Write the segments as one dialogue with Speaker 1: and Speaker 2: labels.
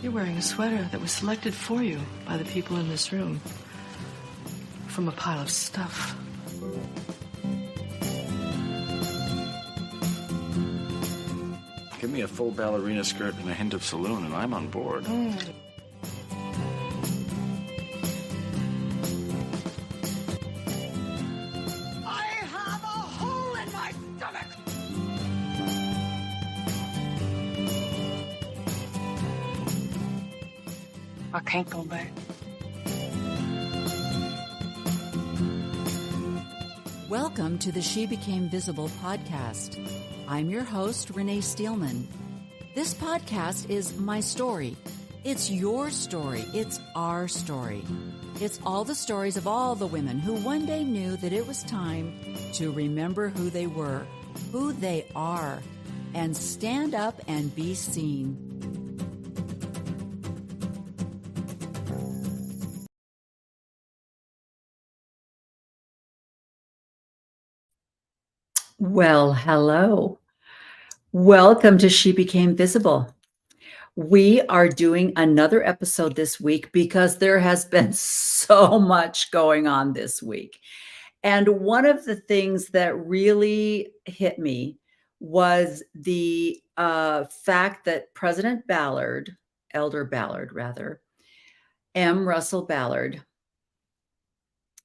Speaker 1: You're wearing a sweater that was selected for you by the people in this room from a pile of stuff.
Speaker 2: Give me a full ballerina skirt and a hint of saloon, and I'm on board.
Speaker 3: I have a hole in my stomach!
Speaker 1: I can't go back.
Speaker 4: Welcome to the She Became Visible podcast. I'm your host, Renee Steelman. This podcast is my story. It's your story. It's our story. It's all the stories of all the women who one day knew that it was time to remember who they were, who they are, and stand up and be seen. Well, hello. Welcome to She Became Visible. We are doing another episode this week because there has been so much going on this week. And one of the things that really hit me was the fact that President Ballard, Elder Ballard rather, M. Russell Ballard,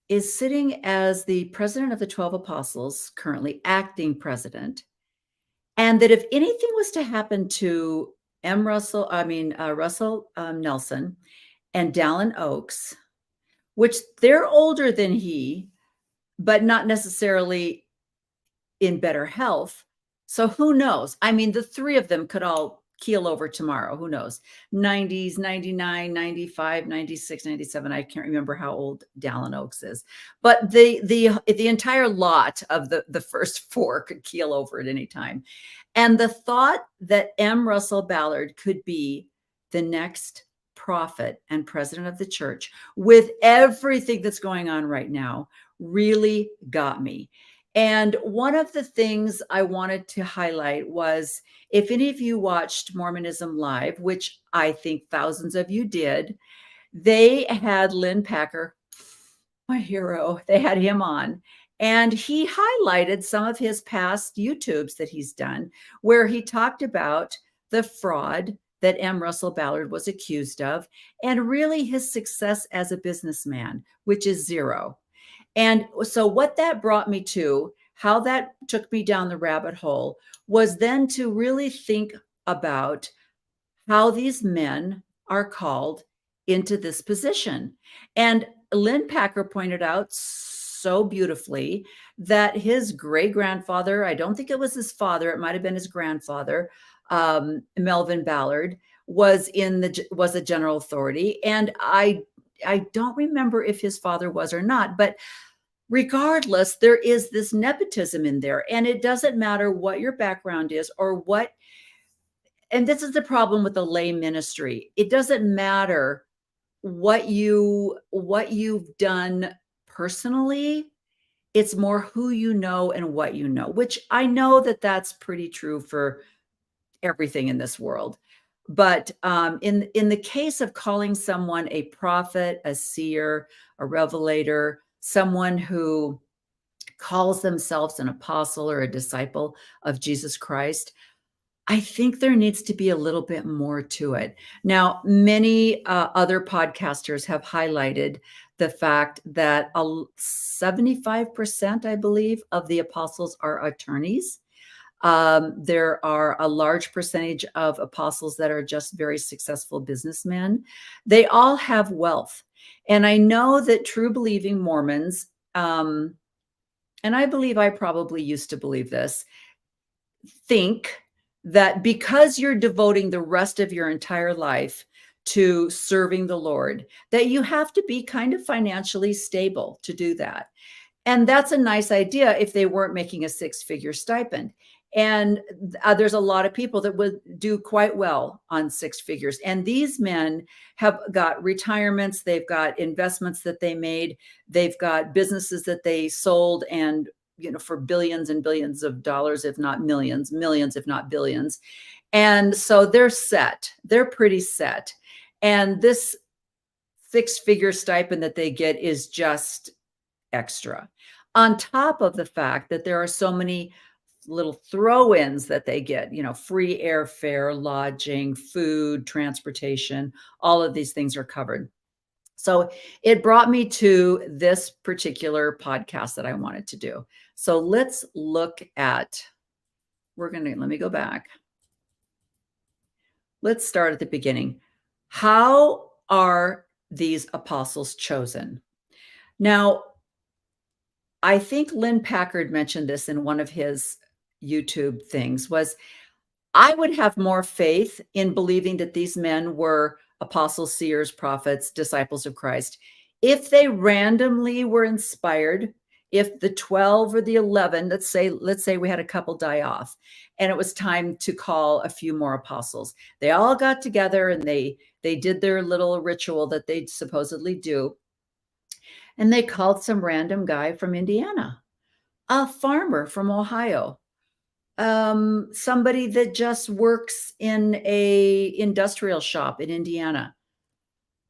Speaker 4: is sitting as the president of the 12 Apostles, currently acting president. And that if anything was to happen to Russell Nelson and Dallin Oaks, which they're older than he, but not necessarily in better health. So who knows? I mean, the three of them could all keel over tomorrow. Who knows? 90s, 99, 95, 96, 97. I can't remember how old Dallin Oaks is. But the entire lot of the first four could keel over at any time. And the thought that M. Russell Ballard could be the next prophet and president of the church with everything that's going on right now really got me. And one of the things I wanted to highlight was, if any of you watched Mormonism Live, which I think thousands of you did, they had Lynn Packer, my hero, they had him on. And he highlighted some of his past YouTubes that he's done, where he talked about the fraud that M. Russell Ballard was accused of, and really his success as a businessman, which is zero. And so what that brought me to, how that took me down the rabbit hole, was then to really think about how these men are called into this position. And Lynn Packer pointed out so beautififully that his great-grandfather, I don't think it was his father, it might have been his grandfather, Melvin Ballard, was a general authority. And I don't remember if his father was or not, but regardless, there is this nepotism in there. And it doesn't matter what your background is or what, and this is the problem with the lay ministry. It doesn't matter what you've done personally. It's more who you know and what you know, which I know that that's pretty true for everything in this world. But in the case of calling someone a prophet, a seer, a revelator, someone who calls themselves an apostle or a disciple of Jesus Christ, I think there needs to be a little bit more to it. Now, many other podcasters have highlighted the fact that 75%, I believe, of the apostles are attorneys. There are a large percentage of apostles that are just very successful businessmen. They all have wealth. And I know that true believing Mormons, and I believe I probably used to believe this, think that because you're devoting the rest of your entire life to serving the Lord, that you have to be kind of financially stable to do that. And that's a nice idea if they weren't making a six-figure stipend. And there's a lot of people that would do quite well on six figures. And these men have got retirements. They've got investments that they made. They've got businesses that they sold and, for billions and billions of dollars, if not millions, if not billions. And so they're set. They're pretty set. And this 6-figure stipend that they get is just extra. On top of the fact that there are so many little throw-ins that they get, free airfare, lodging, food, transportation, all of these things are covered. So it brought me to this particular podcast that I wanted to do. So let's look at, let me go back. Let's start at the beginning. How are these apostles chosen? Now, I think Lynn Packard mentioned this in one of his YouTube things, was I would have more faith in believing that these men were apostles, seers, prophets, disciples of Christ if they randomly were inspired. If the 12 or the 11, let's say we had a couple die off and it was time to call a few more apostles. They all got together and they did their little ritual that they supposedly do. And they called some random guy from Indiana, a farmer from Ohio, somebody that just works in a industrial shop in Indiana,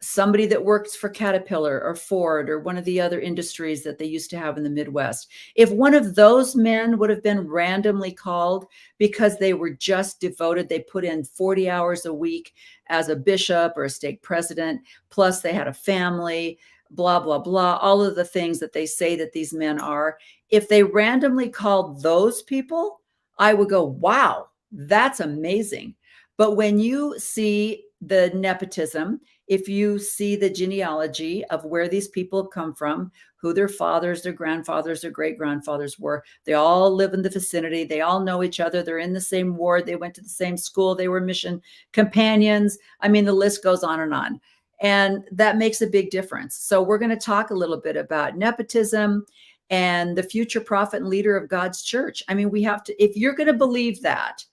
Speaker 4: somebody that works for Caterpillar or Ford or one of the other industries that they used to have in the Midwest. If one of those men would have been randomly called because they were just devoted, they put in 40 hours a week as a bishop or a stake president, plus they had a family, blah, blah, blah, all of the things that they say that these men are. If they randomly called those people, I would go, wow, that's amazing. But when you see the nepotism, if you see the genealogy of where these people have come from, who their fathers, their grandfathers, their great-grandfathers were, they all live in the vicinity. They all know each other. They're in the same ward. They went to the same school. They were mission companions. I mean, the list goes on and on. And that makes a big difference. So we're going to talk a little bit about nepotism and the future prophet and leader of God's church. I mean, we have to, if you're going to believe that,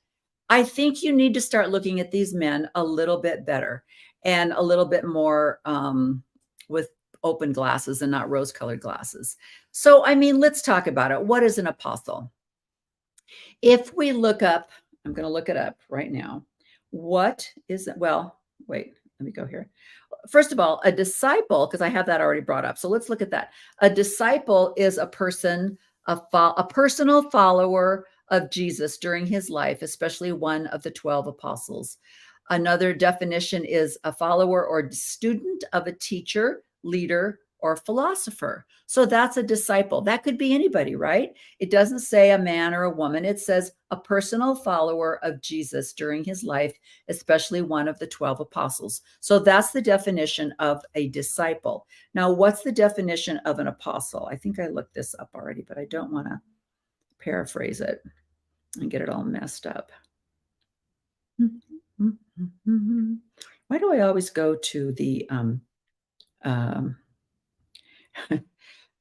Speaker 4: I think you need to start looking at these men a little bit better and a little bit more with open glasses and not rose-colored glasses. So, I mean, let's talk about it. What is an apostle? If we look up, I'm going to look it up right now. What is it? Well, wait, let me go here. First of all, a disciple, because I have that already brought up. So let's look at that. A disciple is a person, a personal follower of Jesus during his life, especially one of the 12 apostles. Another definition is a follower or student of a teacher, leader, or philosopher. So that's a disciple. That could be anybody, right? It doesn't say a man or a woman. It says a personal follower of Jesus during his life, especially one of the 12 apostles. So that's the definition of a disciple. Now, what's the definition of an apostle? I think I looked this up already, but I don't want to paraphrase it and get it all messed up. Why do I always go to the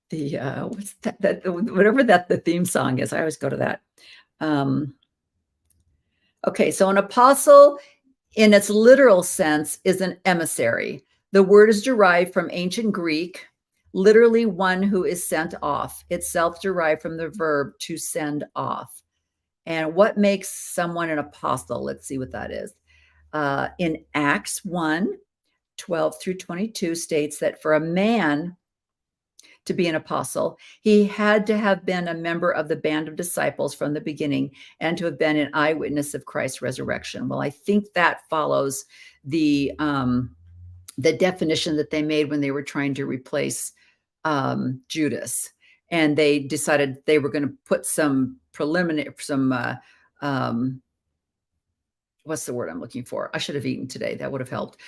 Speaker 4: what's that whatever that the theme song is? I always go to that. Okay, so an apostle in its literal sense is an emissary. The word is derived from ancient Greek, literally one who is sent off, itself derived from the verb to send off. And what makes someone an apostle? Let's see what that is. In Acts 1:12 through 22 states that for a man to be an apostle, he had to have been a member of the band of disciples from the beginning and to have been an eyewitness of Christ's resurrection. Well, I think that follows the definition that they made when they were trying to replace Judas. And they decided they were going to put some what's the word I'm looking for? I should have eaten today. That would have helped.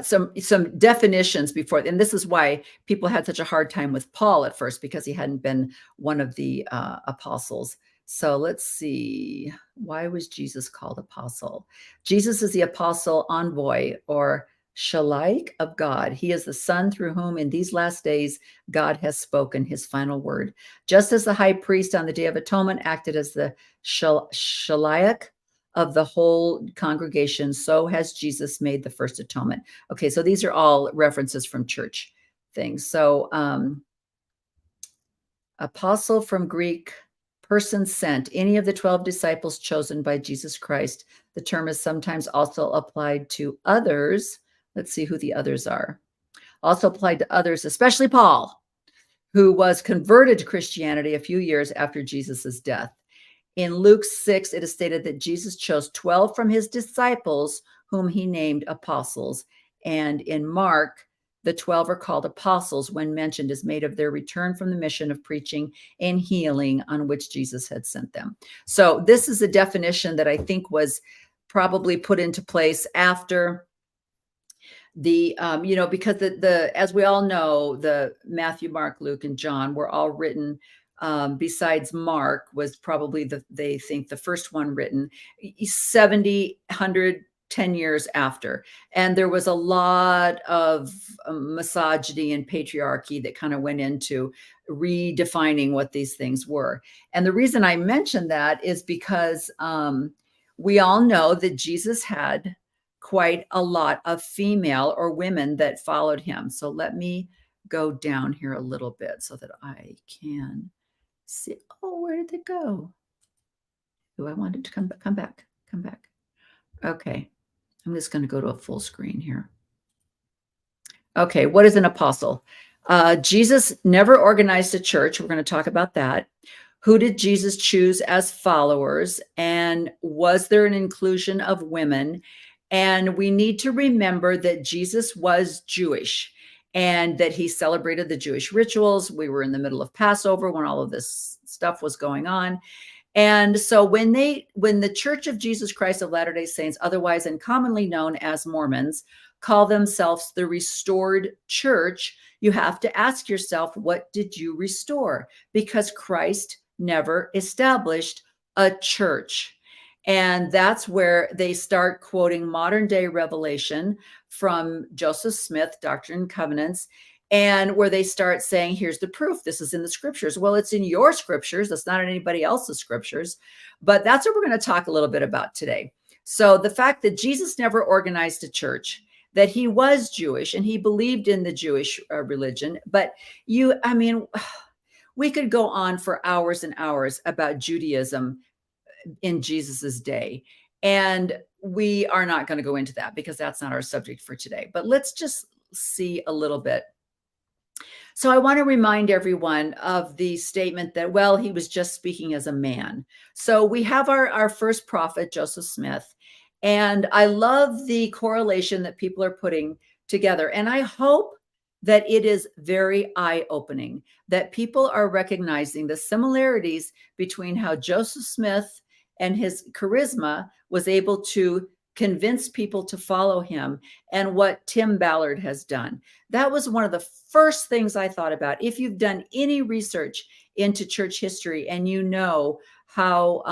Speaker 4: Some definitions before. And this is why people had such a hard time with Paul at first, because he hadn't been one of the apostles. So let's see. Why was Jesus called apostle? Jesus is the apostle envoy or Shalaik of God. He is the son through whom in these last days God has spoken his final word. Just as the high priest on the Day of Atonement acted as the Shalaik of the whole congregation, so has Jesus made the first atonement. Okay, so these are all references from church things. So apostle from Greek, person sent, any of the 12 disciples chosen by Jesus Christ, The term is sometimes also applied to others. Let's see who the others are. Also applied to others, especially Paul, who was converted to Christianity a few years after Jesus's death. In Luke 6, it is stated that Jesus chose 12 from his disciples, whom he named apostles. And in Mark, the 12 are called apostles when mentioned as made of their return from the mission of preaching and healing on which Jesus had sent them. So this is a definition that I think was probably put into place after the because the as we all know, the Matthew, Mark, Luke, and John were all written, besides Mark was probably they think the first one written 70, 110 years after. And there was a lot of misogyny and patriarchy that kind of went into redefining what these things were. And the reason I mention that is because we all know that Jesus had quite a lot of female or women that followed him. So let me go down here a little bit so that I can see. Oh, where did it go? Oh, I wanted to come back. Okay. I'm just going to go to a full screen here. Okay. What is an apostle? Jesus never organized a church. We're going to talk about that. Who did Jesus choose as followers? And was there an inclusion of women? And we need to remember that Jesus was Jewish and that he celebrated the Jewish rituals. We were in the middle of Passover when all of this stuff was going on. And so when the Church of Jesus Christ of Latter-day Saints, otherwise and commonly known as Mormons, call themselves the restored church, you have to ask yourself, what did you restore? Because Christ never established a church. And that's where they start quoting modern day revelation from Joseph Smith, Doctrine and Covenants, and where they start saying, here's the proof. This is in the scriptures. Well, it's in your scriptures. That's not in anybody else's scriptures. But that's what we're going to talk a little bit about today. So the fact that Jesus never organized a church, that he was Jewish and he believed in the Jewish religion. But we could go on for hours and hours about Judaism in Jesus's day. And we are not going to go into that because that's not our subject for today. But let's just see a little bit. So I want to remind everyone of the statement that, well, he was just speaking as a man. So we have our first prophet, Joseph Smith. And I love the correlation that people are putting together. And I hope that it is very eye-opening, that people are recognizing the similarities between how Joseph Smith and his charisma was able to convince people to follow him and what Tim Ballard has done. That was one of the first things I thought about. If you've done any research into church history and you know how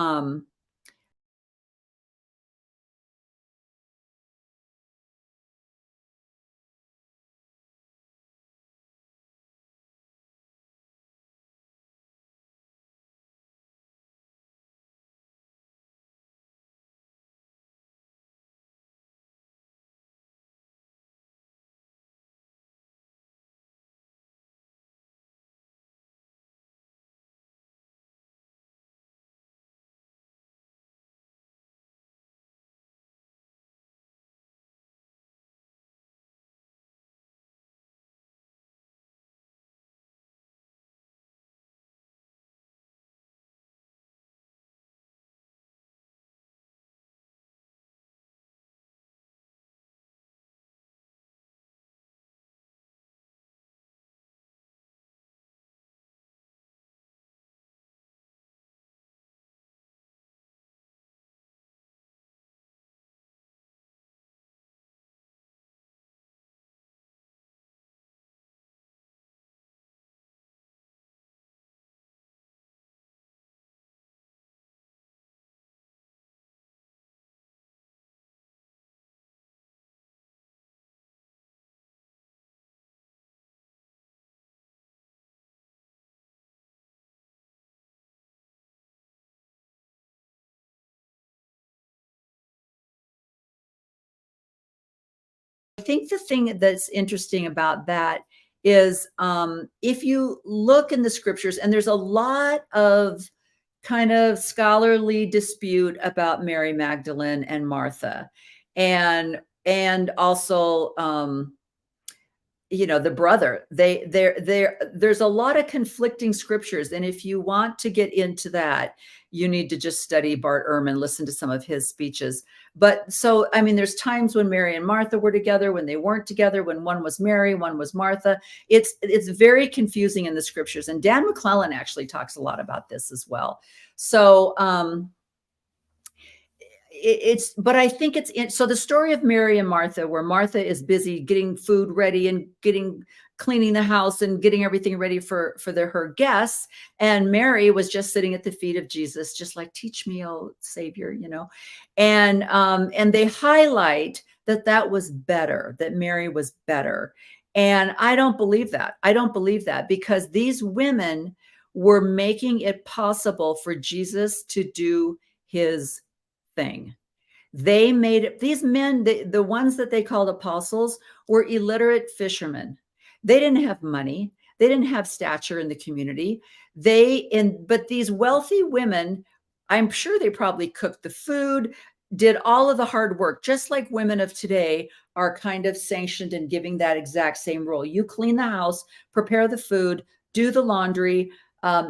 Speaker 4: I think the thing that's interesting about that is if you look in the scriptures, and there's a lot of kind of scholarly dispute about Mary Magdalene and Martha, and also the brother. There's a lot of conflicting scriptures, and if you want to get into that, you need to just study Bart Ehrman, listen to some of his speeches. But so, I mean, there's times when Mary and Martha were together, when they weren't together, when one was Mary, one was Martha. It's very confusing in the scriptures, and Dan McClellan actually talks a lot about this as well. So but I think so the story of Mary and Martha, where Martha is busy getting food ready and cleaning the house and getting everything ready for her guests, and Mary was just sitting at the feet of Jesus, just like, teach me, oh Savior, and they highlight that was better, that Mary was better. And I don't believe that, because these women were making it possible for Jesus to do his thing. They made it. These men, the ones that they called apostles, were illiterate fishermen. They didn't have money. They didn't have stature in the community. But these wealthy women, I'm sure they probably cooked the food, did all of the hard work, just like women of today are kind of sanctioned in giving that exact same role. You clean the house, prepare the food, do the laundry,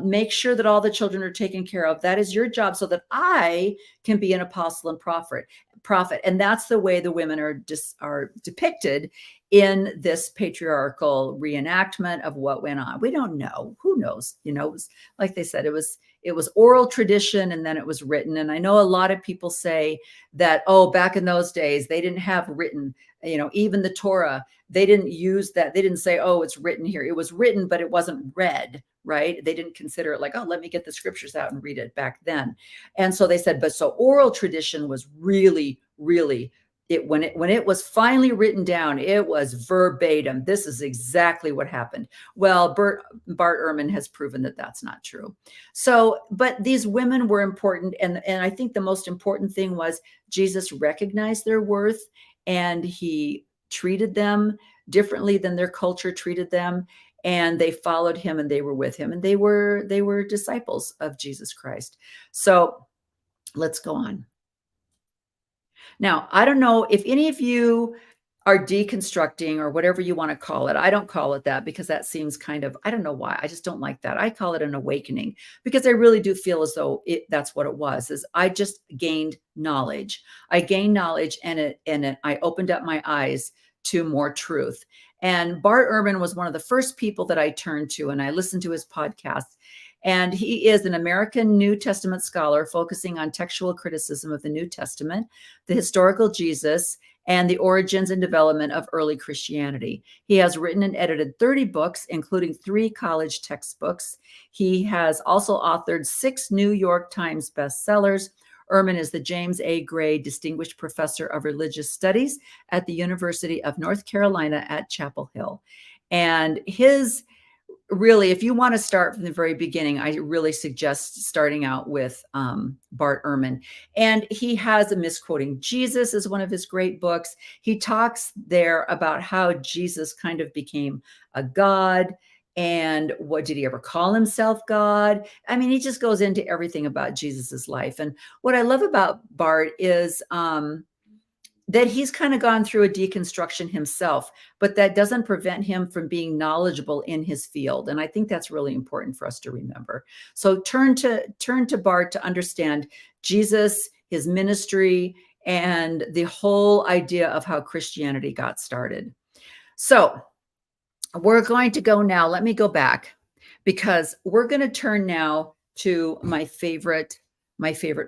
Speaker 4: make sure that all the children are taken care of. That is your job, so that I can be an apostle and prophet. And that's the way the women are depicted in this patriarchal reenactment of what went on. We don't know. Who knows? It was, like they said, it was oral tradition, and then it was written. And I know a lot of people say that, oh, back in those days, they didn't have written, even the Torah, they didn't use that. They didn't say, oh, it's written here. It was written, but it wasn't read, right? They didn't consider it like, oh, let me get the scriptures out and read it back then. And so they said, but so oral tradition was really, really, when it was finally written down, it was verbatim. This is exactly what happened. Well, Bart Ehrman has proven that that's not true. So, but these women were important. And I think the most important thing was Jesus recognized their worth, and he treated them differently than their culture treated them. And they followed him, and they were with him, and they were disciples of Jesus Christ. So let's go on. Now, I don't know if any of you are deconstructing, or whatever you want to call it. I don't call it that, because that seems kind of, I don't know why. I just don't like that. I call it an awakening, because I really do feel as though that's what it was. Is I just gained knowledge. I gained knowledge, and I opened up my eyes to more truth. And Bart Ehrman was one of the first people that I turned to, and I listened to his podcast. And he is an American New Testament scholar focusing on textual criticism of the New Testament, the historical Jesus, and the origins and development of early Christianity. He has written and edited 30 books, including 3 college textbooks. He has also authored 6 New York Times bestsellers. Ehrman is the James A. Gray Distinguished Professor of Religious Studies at the University of North Carolina at Chapel Hill. And really, if you want to start from the very beginning, I really suggest starting out with Bart Ehrman. And he has a Misquoting Jesus is one of his great books. He talks there about how Jesus kind of became a god. And what did he ever call himself God? I mean, he just goes into everything about Jesus's life. And what I love about Bart is that he's kind of gone through a deconstruction himself, but that doesn't prevent him from being knowledgeable in his field. And I think that's really important for us to remember. So turn to Bart to understand Jesus, his ministry, and the whole idea of how Christianity got started. So we're going to go now. Let me go back, because we're going to turn now to my favorite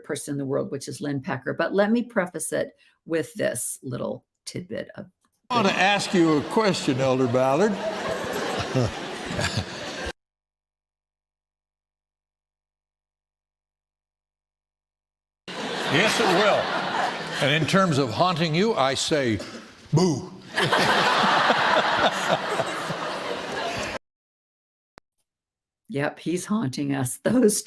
Speaker 4: person in the world, which is Lynn Pecker. But let me preface it with this little tidbit of.
Speaker 5: I want to ask you a question, Elder Ballard. Yes, it will. And in terms of haunting you, I say, boo.
Speaker 4: Yep, he's haunting us. Those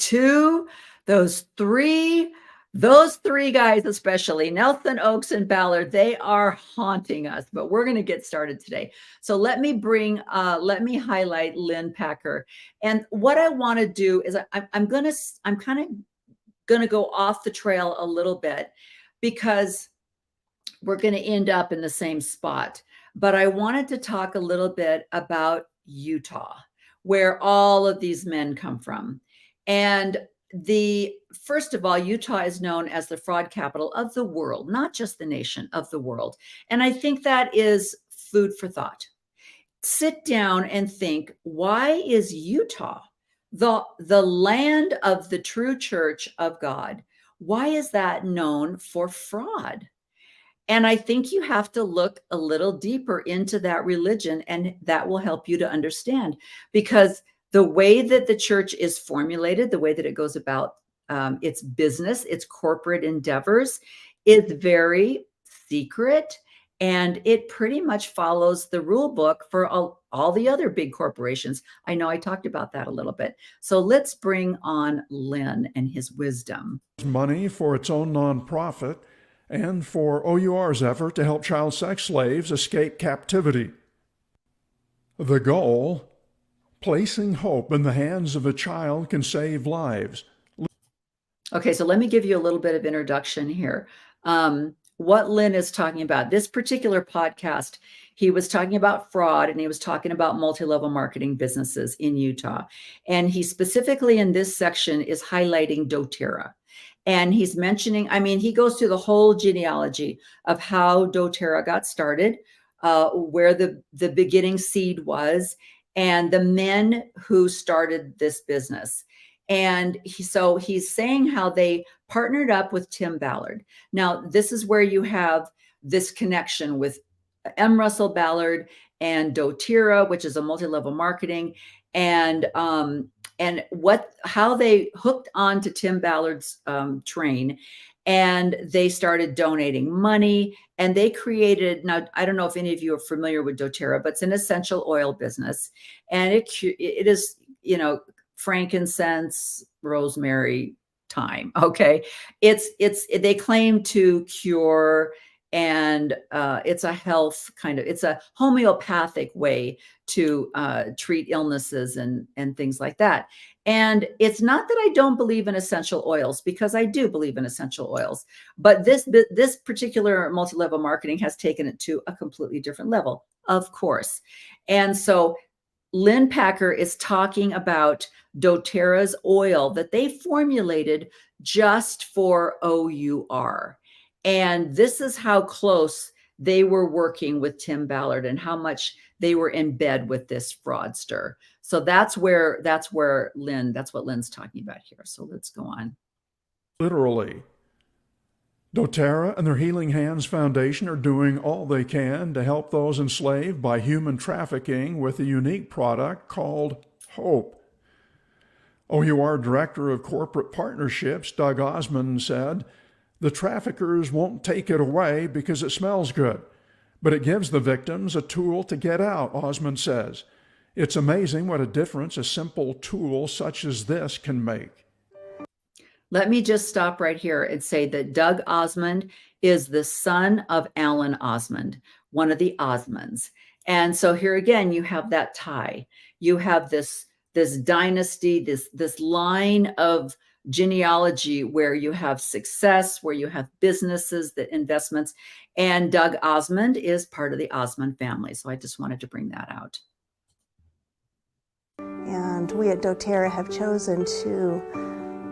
Speaker 4: 3, Those three guys, especially Nelson, Oaks, and Ballard, they are haunting us, but we're going to get started today. So let me highlight Lynn Packer. And what I want to do is I'm kind of going to go off the trail a little bit because we're going to end up in the same spot. But I wanted to talk a little bit about Utah, where all of these men come from. And first of all, Utah is known as the fraud capital of the world, not just the nation, of the world. And I think that is food for thought. Sit down and think, why is Utah, the land of the true church of God, why is that known for fraud? And I think you have to look a little deeper into that religion, and that will help you to understand, because the way that the church is formulated, the way that it goes about its business, its corporate endeavors, is very secret, and it pretty much follows the rule book for all the other big corporations. I know I talked about that a little bit. So let's bring on Lynn and his wisdom.
Speaker 6: Money for its own nonprofit and for OUR's effort to help child sex slaves escape captivity. The goal: placing hope in the hands of a child can save lives.
Speaker 4: Okay, so let me give you a little bit of introduction here. What Lynn is talking about, this particular podcast, he was talking about fraud, and he was talking about multi-level marketing businesses in Utah. And he specifically in this section is highlighting doTERRA. And he's mentioning, he goes through the whole genealogy of how doTERRA got started, where the beginning seed was, and the men who started this business. And he's saying how they partnered up with Tim Ballard. Now, this is where you have this connection with M. Russell Ballard and doTERRA, which is a multi-level marketing, and how they hooked on to Tim Ballard's train, and they started donating money, and they created, now I don't know if any of you are familiar with doTERRA, but it's an essential oil business, and it is, frankincense, rosemary, thyme. Okay. They claim to cure, and it's a health it's a homeopathic way to treat illnesses and things like that. And it's not that I don't believe in essential oils, because I do believe in essential oils, but this particular multi-level marketing has taken it to a completely different level, of course. And so Lynn Packer is talking about doTERRA's oil that they formulated just for OUR. And this is how close they were working with Tim Ballard and how much they were in bed with this fraudster. So that's what Lynn's talking about here. So let's go on.
Speaker 6: Literally. doTERRA and their Healing Hands Foundation are doing all they can to help those enslaved by human trafficking with a unique product called Hope. OUR Director of Corporate Partnerships, Doug Osmond, said, "The traffickers won't take it away because it smells good, but it gives the victims a tool to get out," Osmond says. "It's amazing what a difference a simple tool such as this can make."
Speaker 4: Let me just stop right here and say that Doug Osmond is the son of Alan Osmond, one of the Osmonds. And so here again, you have that tie. You have this dynasty, this line of genealogy where you have success, where you have businesses, the investments, and Doug Osmond is part of the Osmond family. So I just wanted to bring that out.
Speaker 7: And we at doTERRA have chosen to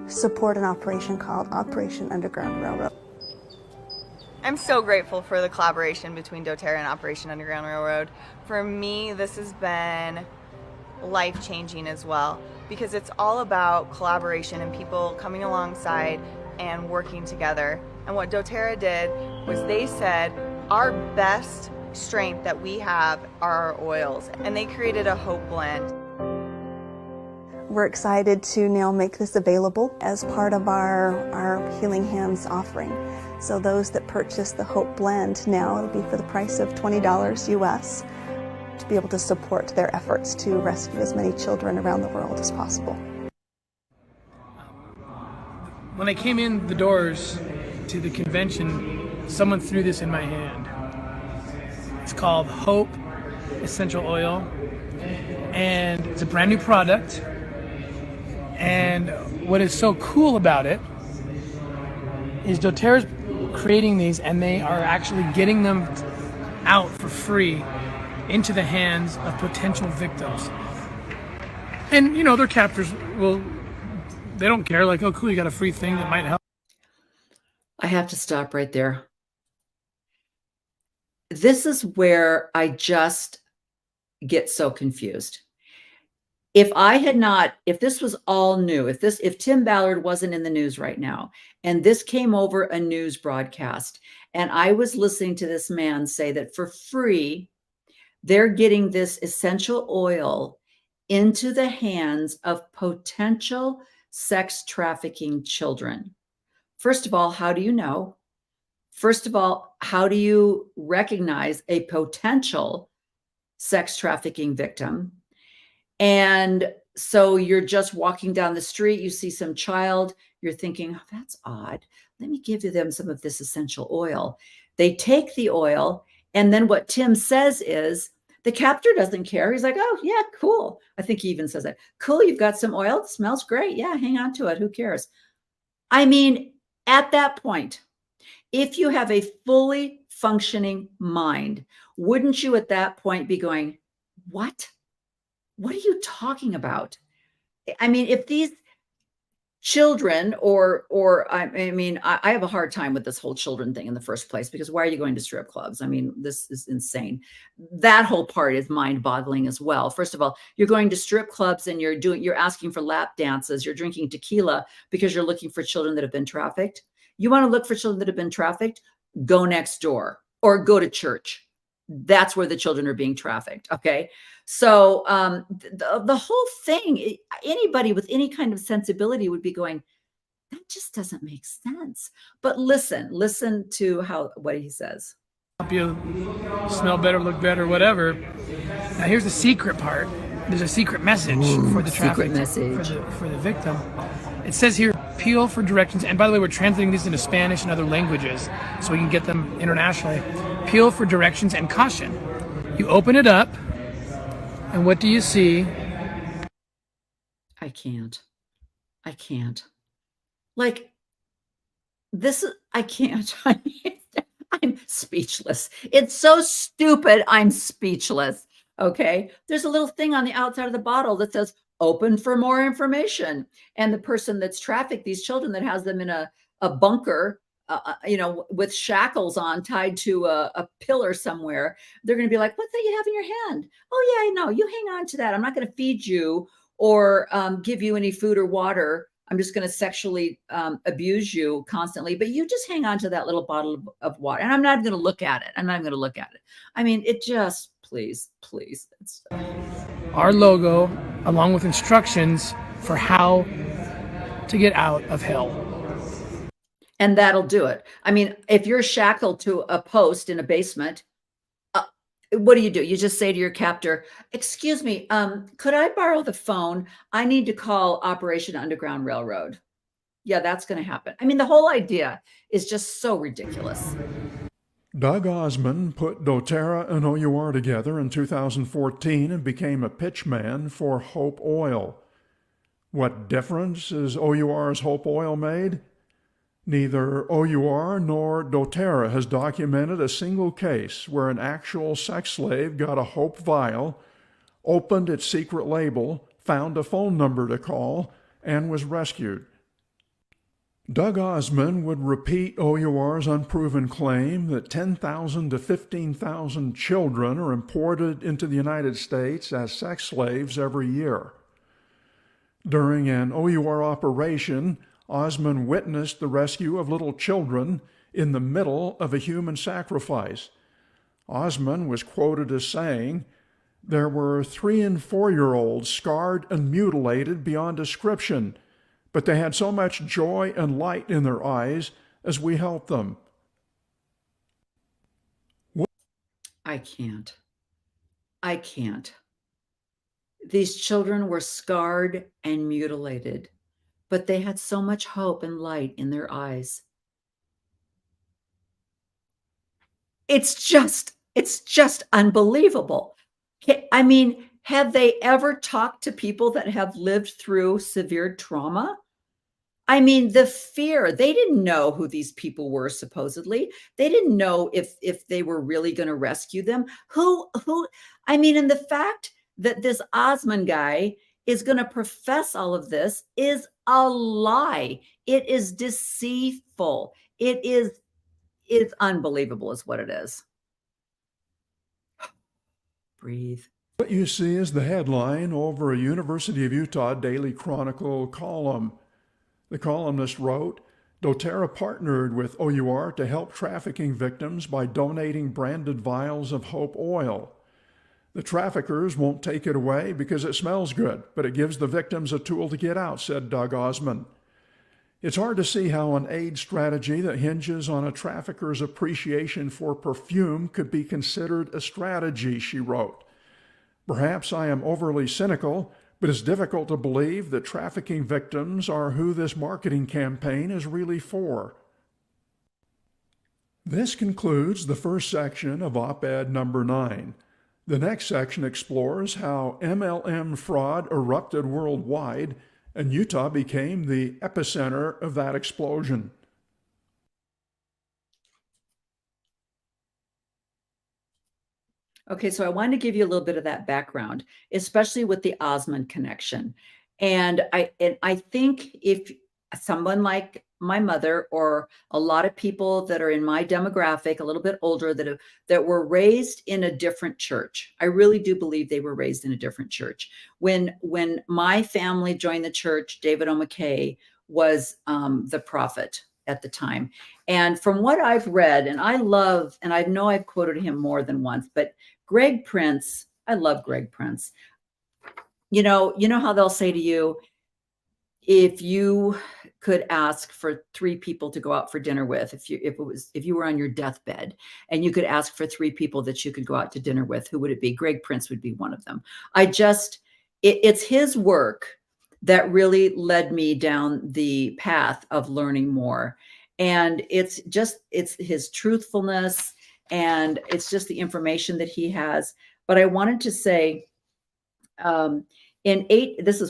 Speaker 7: support an operation called Operation Underground Railroad.
Speaker 8: I'm so grateful for the collaboration between doTERRA and Operation Underground Railroad. For me, this has been life-changing as well, because it's all about collaboration and people coming alongside and working together. And what doTERRA did was they said, our best strength that we have are our oils, and they created a Hope blend.
Speaker 7: We're excited to now make this available as part of our Healing Hands offering. So those that purchase the Hope blend now, it'll be for the price of $20 US, to be able to support their efforts to rescue as many children around the world as possible.
Speaker 9: When I came in the doors to the convention, someone threw this in my hand. It's called Hope Essential Oil, and it's a brand new product. And what is so cool about it is doTERRA's creating these, and they are actually getting them out for free into the hands of potential victims. And, you know, their captors they don't care, like, oh, cool, you got a free thing that might help.
Speaker 4: I have to stop right there. This is where I just get so confused. If this was all new, if Tim Ballard wasn't in the news right now, and this came over a news broadcast, and I was listening to this man say that for free, they're getting this essential oil into the hands of potential sex trafficking children. First of all, how do you know? First of all, how do you recognize a potential sex trafficking victim? And so you're just walking down the street, you see some child, you're thinking, oh, that's odd. Let me give them some of this essential oil. They take the oil, and then what Tim says is, the captor doesn't care. He's like, oh, yeah, cool. I think he even says that. Cool, you've got some oil. It smells great. Yeah, hang on to it. Who cares? I mean, at that point, if you have a fully functioning mind, wouldn't you at that point be going, what? What are you talking about? I mean, if these children I have a hard time with this whole children thing in the first place, because why are you going to strip clubs? I mean, this is insane. That whole part is mind boggling as well. First of all, you're going to strip clubs and you're asking for lap dances. You're drinking tequila because you're looking for children that have been trafficked. You want to look for children that have been trafficked? Go next door or go to church. That's where the children are being trafficked. Okay. So the whole thing, anybody with any kind of sensibility would be going, that just doesn't make sense. But listen to what he says.
Speaker 9: Help you smell better, look better, whatever. Now here's the secret part. There's a secret message for the traffic, for the victim. It says here, appeal for directions. And by the way, we're translating these into Spanish and other languages so we can get them internationally. Appeal for directions and caution. You open it up, and what do you see?
Speaker 4: I can't. Like, this is, I can't. I'm speechless. It's so stupid. I'm speechless. Okay. There's a little thing on the outside of the bottle that says open for more information. And the person that's trafficked these children, that has them in a bunker, with shackles on, tied to a pillar somewhere, they're going to be like, what's that you have in your hand? Oh yeah, I know. You hang on to that. I'm not going to feed you or give you any food or water. I'm just going to sexually abuse you constantly, but you just hang on to that little bottle of water. And I'm not going to look at it. I mean, it just, please.
Speaker 9: Our logo, along with instructions for how to get out of hell.
Speaker 4: And that'll do it. I mean, if you're shackled to a post in a basement, what do? You just say to your captor, excuse me, could I borrow the phone? I need to call Operation Underground Railroad. Yeah, that's going to happen. I mean, the whole idea is just so ridiculous.
Speaker 6: Doug Osmond put doTERRA and OUR together in 2014 and became a pitchman for Hope Oil. What difference is OUR's Hope Oil made? Neither OUR nor doTERRA has documented a single case where an actual sex slave got a Hope vial, opened its secret label, found a phone number to call, and was rescued. Doug Osmond would repeat OUR's unproven claim that 10,000 to 15,000 children are imported into the United States as sex slaves every year. During an OUR operation, Osmond witnessed the rescue of little children in the middle of a human sacrifice. Osmond was quoted as saying, "There were 3- and 4-year-olds scarred and mutilated beyond description, but they had so much joy and light in their eyes as we helped them."
Speaker 4: I can't. These children were scarred and mutilated but they had so much hope and light in their eyes. It's just unbelievable. I mean, have they ever talked to people that have lived through severe trauma? I mean, the fear, they didn't know who these people were, supposedly. They didn't know if they were really going to rescue them. I mean, and the fact that this Osmond guy is going to profess all of this is a lie. It is deceitful. It's unbelievable is what it is. Breathe.
Speaker 6: What you see is the headline over a University of Utah Daily Chronicle column. The columnist wrote, doTERRA partnered with OUR to help trafficking victims by donating branded vials of Hope oil. The traffickers won't take it away because it smells good, but it gives the victims a tool to get out, said Doug Osmond. It's hard to see how an aid strategy that hinges on a trafficker's appreciation for perfume could be considered a strategy, she wrote. Perhaps I am overly cynical, but it's difficult to believe that trafficking victims are who this marketing campaign is really for. This concludes the first section of op-ed number 9. The next section explores how MLM fraud erupted worldwide, and Utah became the epicenter of that explosion.
Speaker 4: Okay, so I wanted to give you a little bit of that background, especially with the Osmond connection. And I think if someone like my mother or a lot of people that are in my demographic, a little bit older, that were raised in a different church, I really do believe they were raised in a different church. When my family joined the church, David O. McKay was the prophet at the time. And from what I've read, and I know I've quoted him more than once, but Greg Prince, I love Greg Prince. You know how they'll say to you, if you could ask for 3 people to go out for dinner with, if you were on your deathbed and you could ask for 3 people that you could go out to dinner with, who would it be? Greg Prince would be one of them. It's his work that really led me down the path of learning more. And it's his truthfulness, and it's just the information that he has. But I wanted to say, this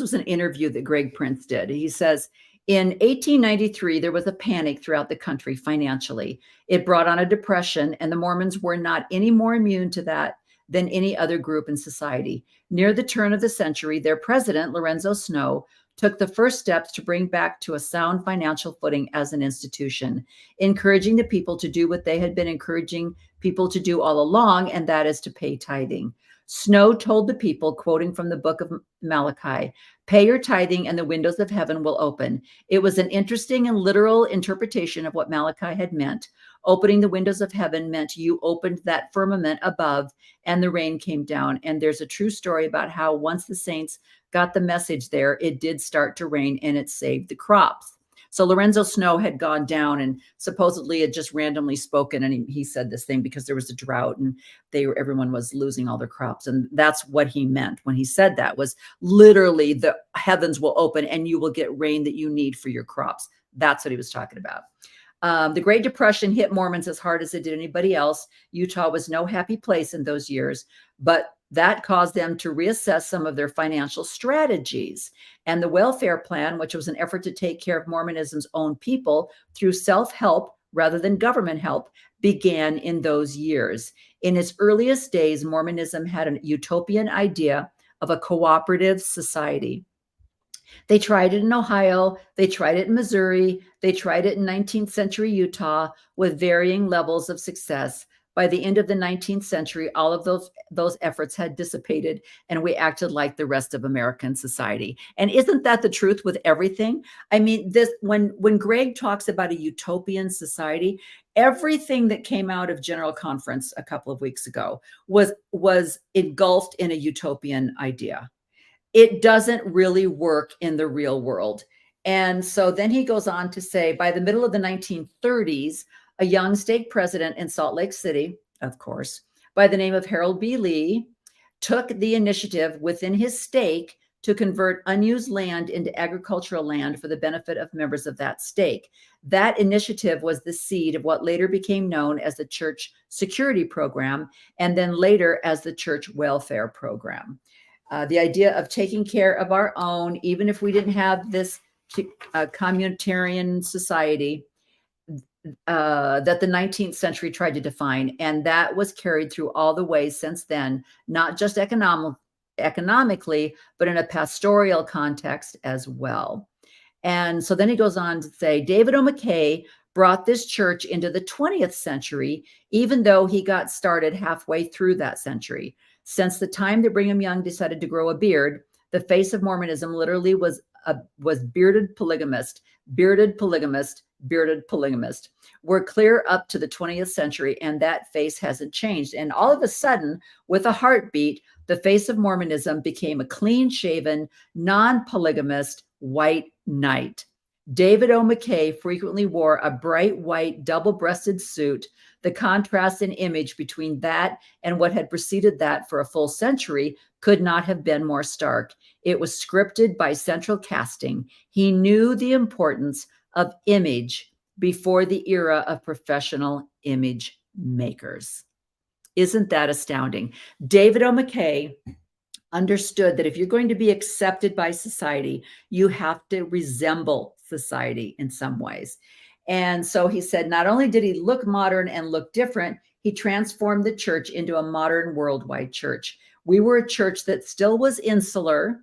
Speaker 4: was an interview that Greg Prince did. He says, in 1893, there was a panic throughout the country financially. It brought on a depression, and the Mormons were not any more immune to that than any other group in society. Near the turn of the century, their president, Lorenzo Snow, took the first steps to bring back to a sound financial footing as an institution, encouraging the people to do what they had been encouraging people to do all along, and that is to pay tithing. Snow told the people, quoting from the book of Malachi, "Pay your tithing and the windows of heaven will open." It was an interesting and literal interpretation of what Malachi had meant. Opening the windows of heaven meant you opened that firmament above and the rain came down. And there's a true story about how once the saints got the message there, it did start to rain and it saved the crops. So Lorenzo Snow had gone down and supposedly had just randomly spoken. And he said this thing because there was a drought and everyone was losing all their crops. And that's what he meant when he said that, was literally the heavens will open and you will get rain that you need for your crops. That's what he was talking about. The Great Depression hit Mormons as hard as it did anybody else. Utah was no happy place in those years, but that caused them to reassess some of their financial strategies. And the welfare plan, which was an effort to take care of Mormonism's own people through self-help rather than government help, began in those years. In its earliest days, Mormonism had a utopian idea of a cooperative society. They tried it in Ohio, they tried it in Missouri, they tried it in 19th century Utah with varying levels of success. By the end of the 19th century, all of those efforts had dissipated and we acted like the rest of American society. And isn't that the truth with everything? I mean, when Greg talks about a utopian society, everything that came out of General Conference a couple of weeks ago was engulfed in a utopian idea. It doesn't really work in the real world. And so then he goes on to say, by the middle of the 1930s, a young stake president in Salt Lake City, of course, by the name of Harold B. Lee, took the initiative within his stake to convert unused land into agricultural land for the benefit of members of that stake. That initiative was the seed of what later became known as the Church Security Program, and then later as the Church Welfare Program. The idea of taking care of our own, even if we didn't have this communitarian society that the 19th century tried to define. And that was carried through all the ways since then, not just economically, but in a pastoral context as well. And so then he goes on to say, David O. McKay brought this church into the 20th century, even though he got started halfway through that century. Since the time that Brigham Young decided to grow a beard, the face of Mormonism literally was bearded polygamist, bearded polygamist, bearded polygamist. We're clear up to the 20th century, and that face hasn't changed. And all of a sudden, with a heartbeat, the face of Mormonism became a clean-shaven, non-polygamist white knight. David O. McKay frequently wore a bright white double-breasted suit. The contrast in image between that and what had preceded that for a full century could not have been more stark. It was scripted by central casting. He knew the importance of image before the era of professional image makers. Isn't that astounding? David O. McKay understood that if you're going to be accepted by society, you have to resemble society in some ways. And so he said, not only did he look modern and look different, he transformed the church into a modern worldwide church. We were a church that still was insular.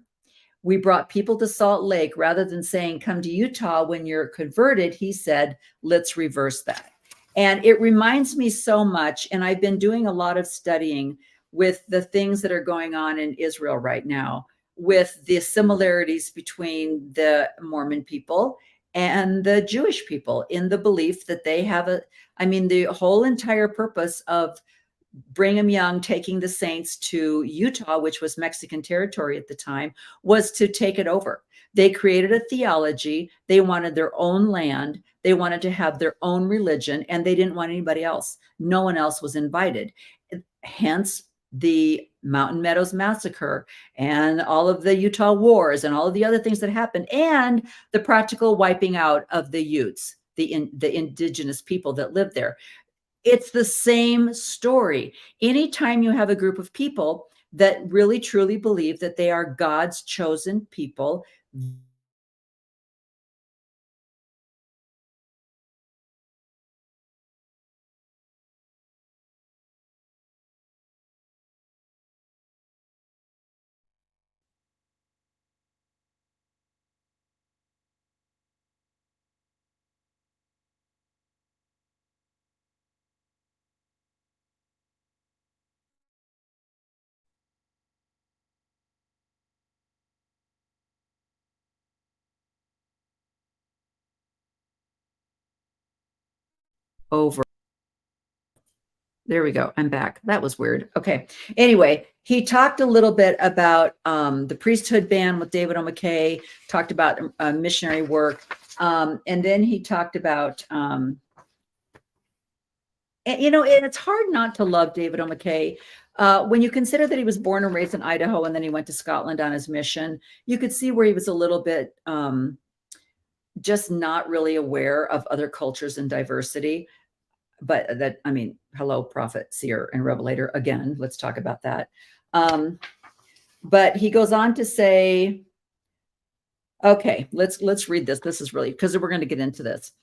Speaker 4: We brought people to Salt Lake rather than saying, come to Utah when you're converted. He said, let's reverse that. And it reminds me so much, and I've been doing a lot of studying with the things that are going on in Israel right now, with the similarities between the Mormon people and the Jewish people in the belief that they have the whole entire purpose of Brigham Young taking the saints to Utah, which was Mexican territory at the time, was to take it over. They created a theology. They wanted their own land. They wanted to have their own religion, and they didn't want anybody else. No one else was invited. Hence the Mountain Meadows Massacre and all of the Utah wars and all of the other things that happened, and the practical wiping out of the Utes, the indigenous people that lived there. It's the same story. Anytime you have a group of people that really truly believe that they are God's chosen people, over. There we go. I'm back. That was weird. Okay. Anyway, he talked a little bit about the priesthood ban with David O. McKay, talked about missionary work. And then he talked about, and it's hard not to love David O. McKay. When you consider that he was born and raised in Idaho, and then he went to Scotland on his mission, you could see where he was a little bit just not really aware of other cultures and diversity. But that, hello, prophet, seer, and revelator. Again, let's talk about that. But he goes on to say, okay, let's read this. This is really, because we're going to get into this.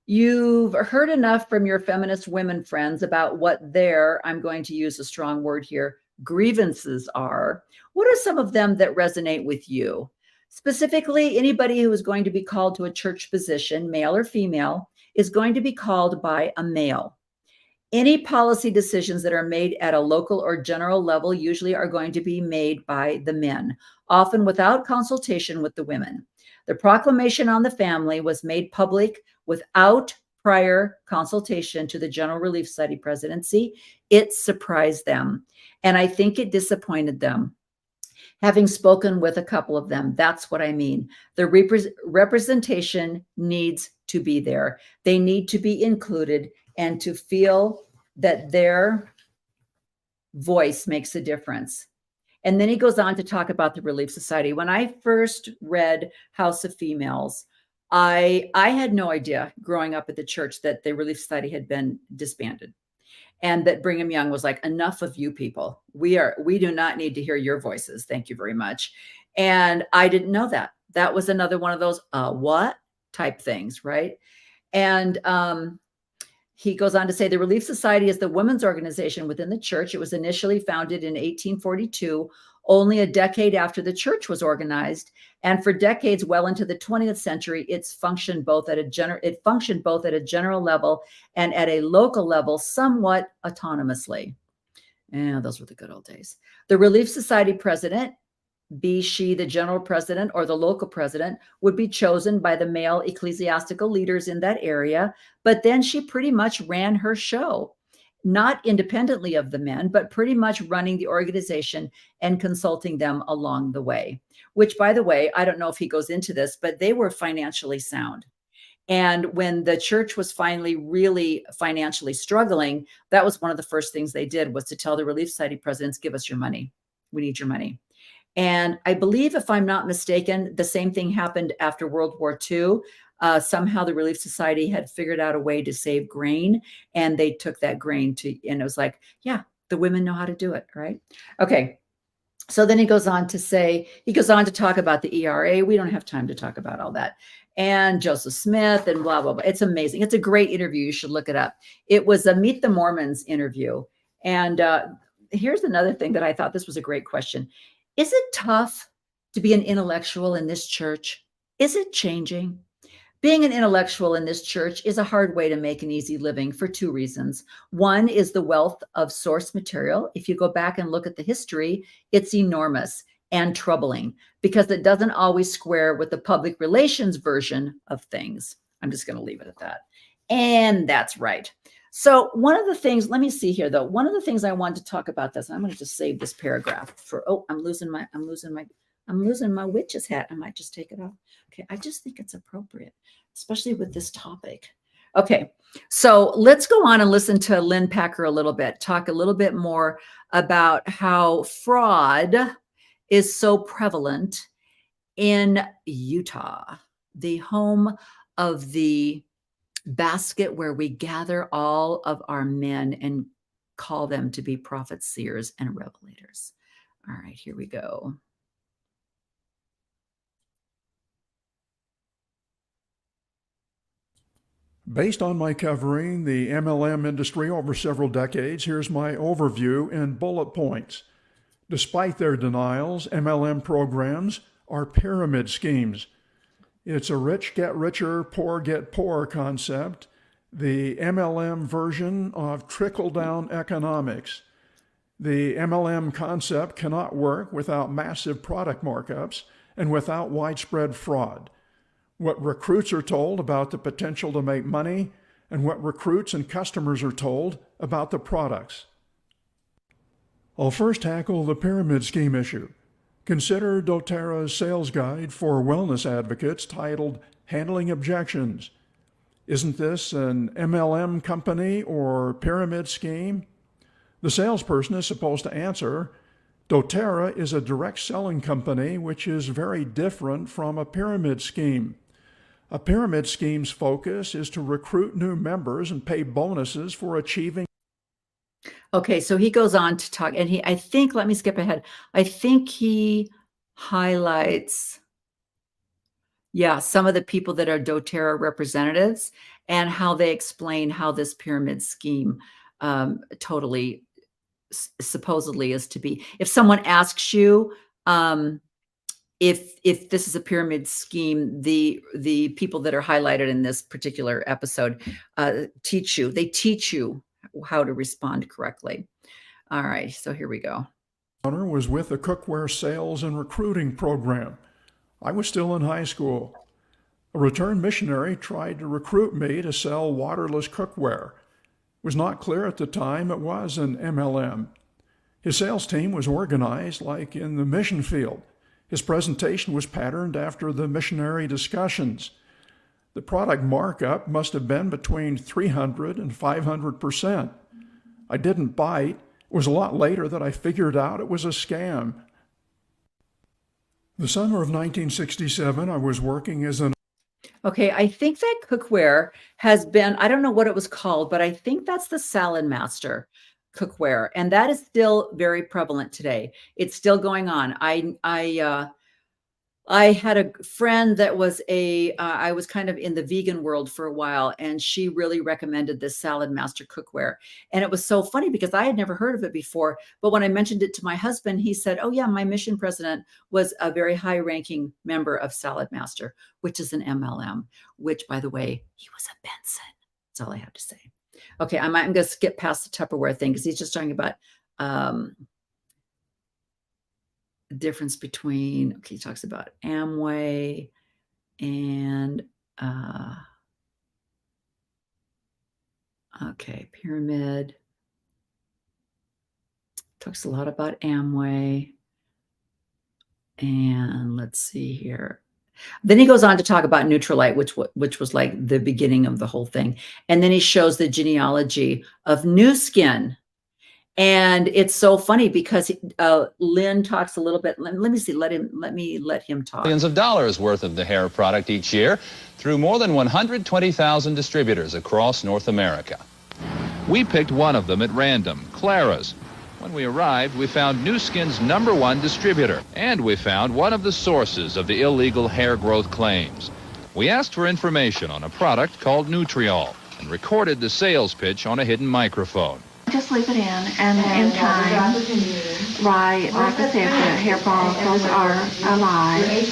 Speaker 4: You've heard enough from your feminist women friends about what their, I'm going to use a strong word here, grievances are. What are some of them that resonate with you? Specifically, anybody who is going to be called to a church position, male or female, is going to be called by a male. Any policy decisions that are made at a local or general level usually are going to be made by the men, often without consultation with the women. The proclamation on the family was made public without prior consultation to the General Relief Society presidency. It surprised them, and I think it disappointed them. Having spoken with a couple of them, that's what I mean. The representation needs to be there. They need to be included and to feel that their voice makes a difference. And then he goes on to talk about the Relief Society. When I first read House of Females, I had no idea growing up at the church that the Relief Society had been disbanded, and that Brigham Young was like, enough of you people. We do not need to hear your voices. Thank you very much. And I didn't know that. That was another one of those what type things, right? And he goes on to say the Relief Society is the women's organization within the church. It was initially founded in 1842, only a decade after the church was organized. And for decades, well into the 20th century, it functioned both at a general level and at a local level, somewhat autonomously. Yeah, those were the good old days. The Relief Society president, be she the general president or the local president, would be chosen by the male ecclesiastical leaders in that area. But then she pretty much ran her show, not independently of the men, but pretty much running the organization and consulting them along the way, which, by the way, I don't know if he goes into this, but they were financially sound. And when the church was finally really financially struggling, that was one of the first things they did, was to tell the Relief Society presidents, give us your money. We need your money. And I believe, if I'm not mistaken, the same thing happened after World War II. Somehow the Relief Society had figured out a way to save grain, and they took that grain and it was like, yeah, the women know how to do it, right? Okay. So then he goes on to talk about the ERA. We don't have time to talk about all that. And Joseph Smith and blah, blah, blah. It's amazing. It's a great interview. You should look it up. It was a Meet the Mormons interview. And here's another thing that I thought, this was a great question. Is it tough to be an intellectual in this church? Is it changing? Being an intellectual in this church is a hard way to make an easy living for two reasons. One is the wealth of source material. If you go back and look at the history, it's enormous and troubling because it doesn't always square with the public relations version of things. I'm just going to leave it at that. And that's right. So one of the things, let me see here though. One of the things I want to talk about this, I'm going to just save this paragraph for, I'm losing my witch's hat. I might just take it off. Okay. I just think it's appropriate, especially with this topic. Okay. So let's go on and listen to Lynn Packer a little bit, talk a little bit more about how fraud is so prevalent in Utah, the home of the basket where we gather all of our men and call them to be prophets, seers, and revelators. All right, here we go.
Speaker 6: Based on my covering the MLM industry over several decades, here's my overview in bullet points. Despite their denials, MLM programs are pyramid schemes. It's a rich get richer, poor get poorer concept, the MLM version of trickle-down economics. The MLM concept cannot work without massive product markups and without widespread fraud. What recruits are told about the potential to make money and what recruits and customers are told about the products. I'll first tackle the pyramid scheme issue. Consider doTERRA's sales guide for wellness advocates titled Handling Objections. Isn't this an MLM company or pyramid scheme? The salesperson is supposed to answer, doTERRA is a direct selling company, which is very different from a pyramid scheme. A pyramid scheme's focus is to recruit new members and pay bonuses for achieving.
Speaker 4: Okay, so he goes on to talk, and I think, let me skip ahead. I think he highlights, some of the people that are doTERRA representatives and how they explain how this pyramid scheme totally supposedly is to be. If someone asks you if this is a pyramid scheme, the people that are highlighted in this particular episode teach you how to respond correctly. All right, so here we go.
Speaker 6: Was with the cookware sales and recruiting program. I was still in high school. A returned missionary tried to recruit me to sell waterless cookware. It was not clear at the time it was an MLM. His sales team was organized like in the mission field. His presentation was patterned after the missionary discussions. The product markup must have been between 300 and 500%. I didn't bite. It was a lot later that I figured out it was a scam. The summer of 1967, I was working as an
Speaker 4: Okay, I think that cookware has been, I don't know what it was called, but I think that's the Salad Master cookware, and that is still very prevalent today. It's still going on. I had a friend that was I was kind of in the vegan world for a while, and she really recommended this Salad Master cookware. And it was so funny because I had never heard of it before. But when I mentioned it to my husband, he said, "Oh, yeah, my mission president was a very high ranking member of Salad Master, which is an MLM, which, by the way, he was a Benson." That's all I have to say. Okay, I'm going to skip past the Tupperware thing because he's just talking about the difference between, okay, he talks about Amway and okay, pyramid. Talks a lot about Amway. And let's see here. Then he goes on to talk about Nutrilite, which was like the beginning of the whole thing. And then he shows the genealogy of New Skin. And it's so funny because Lynn talks a little bit. Let me see. Let me let him talk.
Speaker 10: Millions of dollars worth of the hair product each year through more than 120,000 distributors across North America. We picked one of them at random, Clara's. When we arrived, we found New Skin's #1 distributor, and we found one of the sources of the illegal hair growth claims. We asked for information on a product called Nutriol and recorded the sales pitch on a hidden microphone.
Speaker 11: Just leave it in, and in time, right, like I said, if the hair follicles are alive, this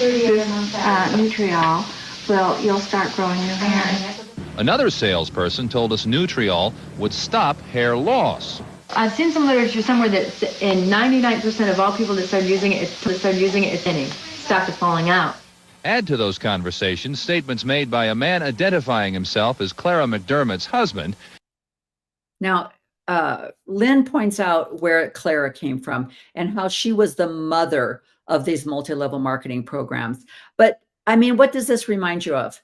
Speaker 11: Nutriol you'll start growing new hair.
Speaker 10: Another salesperson told us Nutriol would stop hair loss.
Speaker 11: I've seen some literature somewhere that in 99% of all people that started using it, it's thinning, stopped it falling out.
Speaker 10: Add to those conversations statements made by a man identifying himself as Clara McDermott's husband.
Speaker 4: Now, Lynn points out where Clara came from and how she was the mother of these multi-level marketing programs. But I mean, what does this remind you of?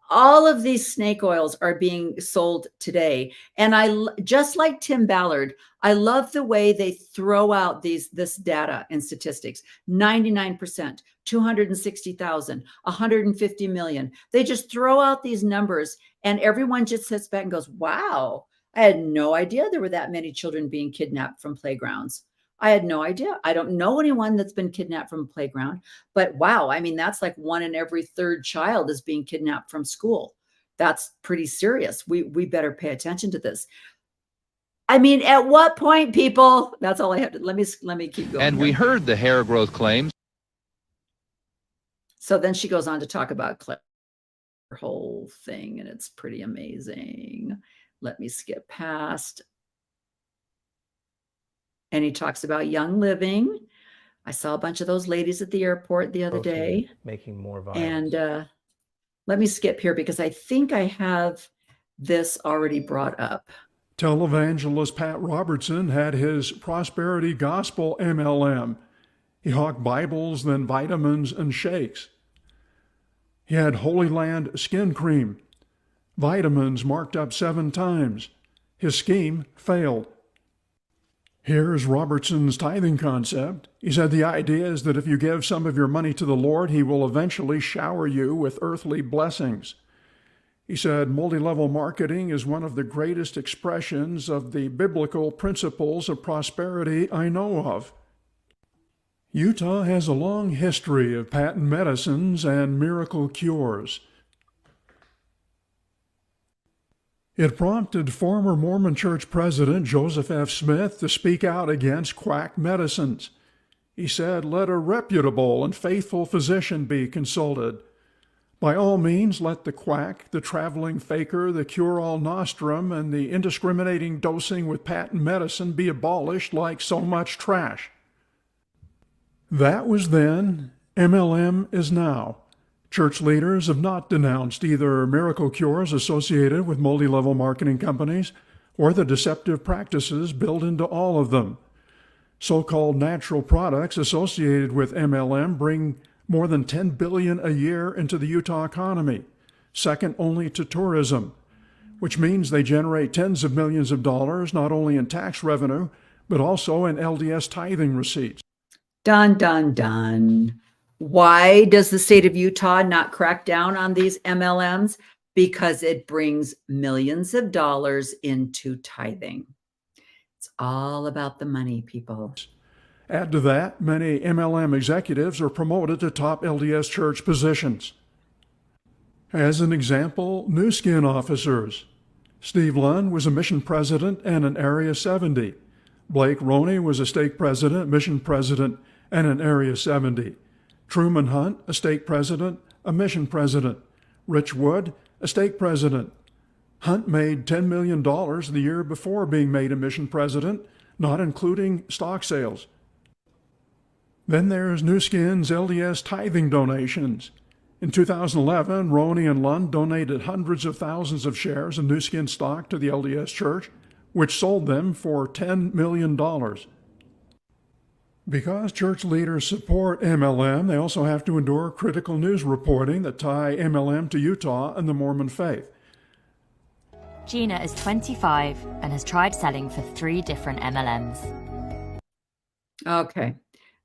Speaker 4: All of these snake oils are being sold today. And just like Tim Ballard, I love the way they throw out this data and statistics. 99%, 260,000, 150 million. They just throw out these numbers and everyone just sits back and goes, wow, I had no idea there were that many children being kidnapped from playgrounds. I had no idea. I don't know anyone that's been kidnapped from a playground, but wow, I mean, that's like 1 in every 3rd child is being kidnapped from school. That's pretty serious. We better pay attention to this. I mean, at what point, people? That's all I have to, let me keep going.
Speaker 10: And we heard the hair growth claims.
Speaker 4: So then she goes on to talk about her whole thing, and it's pretty amazing. Let me skip past. And he talks about Young Living. I saw a bunch of those ladies at the airport the other day.
Speaker 12: Making more violence.
Speaker 4: And let me skip here because I think I have this already brought up.
Speaker 6: Televangelist Pat Robertson had his prosperity gospel MLM. He hawked Bibles, then vitamins and shakes. He had Holy Land skin cream, vitamins marked up 7 times. His scheme failed. Here's Robertson's tithing concept. He said the idea is that if you give some of your money to the Lord, he will eventually shower you with earthly blessings. He said multi-level marketing is one of the greatest expressions of the biblical principles of prosperity I know of. Utah has a long history of patent medicines and miracle cures. It prompted former Mormon Church President Joseph F. Smith to speak out against quack medicines. He said, "Let a reputable and faithful physician be consulted. By all means, let the quack, the traveling faker, the cure-all nostrum, and the indiscriminating dosing with patent medicine be abolished like so much trash." That was then. MLM is now. Church leaders have not denounced either miracle cures associated with multi-level marketing companies or the deceptive practices built into all of them. So-called natural products associated with MLM bring more than $10 billion a year into the Utah economy, second only to tourism, which means they generate tens of millions of dollars not only in tax revenue, but also in LDS tithing receipts.
Speaker 4: Dun, dun, dun. Why does the state of Utah not crack down on these MLMs? Because it brings millions of dollars into tithing. It's all about the money, people.
Speaker 6: Add to that, many MLM executives are promoted to top LDS church positions. As an example, New Skin officers. Steve Lund was a mission president and an Area 70. Blake Roney was a stake president, mission president, and an Area 70. Truman Hunt, a stake president, a mission president. Rich Wood, a stake president. Hunt made $10 million the year before being made a mission president, not including stock sales. Then there's New Skin's LDS tithing donations. In 2011, Roney and Lund donated hundreds of thousands of shares of New Skin stock to the LDS Church, which sold them for $10 million. Because church leaders support MLM, they also have to endure critical news reporting that tie MLM to Utah and the Mormon faith.
Speaker 12: Gina is 25 and has tried selling for 3 different MLMs.
Speaker 4: Okay.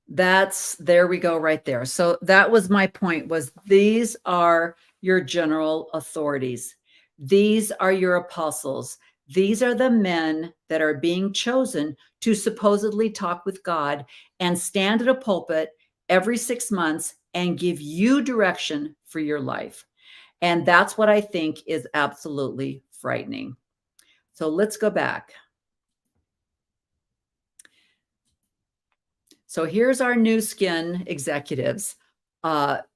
Speaker 4: There we go right there. So that was my point, was these are your general authorities. These are your apostles. These are the men that are being chosen to supposedly talk with God and stand at a pulpit every 6 months and give you direction for your life. And that's what I think is absolutely frightening. So let's go back. So here's our New Skin executives.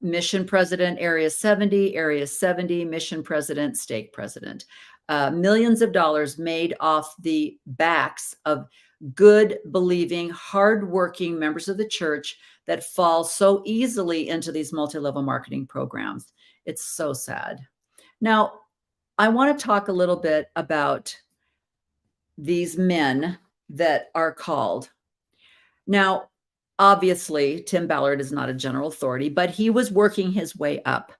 Speaker 4: Mission president, Area 70, mission president, stake president. Millions of dollars made off the backs of good, believing, hardworking members of the church that fall so easily into these multi-level marketing programs. It's so sad. Now, I want to talk a little bit about these men that are called. Now, obviously, Tim Ballard is not a general authority, but he was working his way up.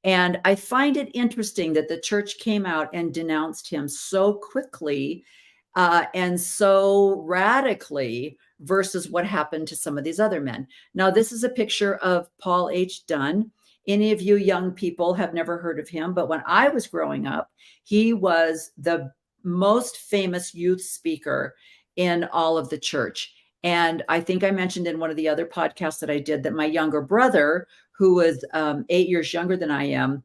Speaker 4: And I find it interesting that the church came out and denounced him so quickly and so radically versus what happened to some of these other men. Now, this is a picture of Paul H. Dunn. Any of you young people have never heard of him, but when I was growing up, he was the most famous youth speaker in all of the church. And I think I mentioned in one of the other podcasts that I did that my younger brother, who was 8 years younger than I am,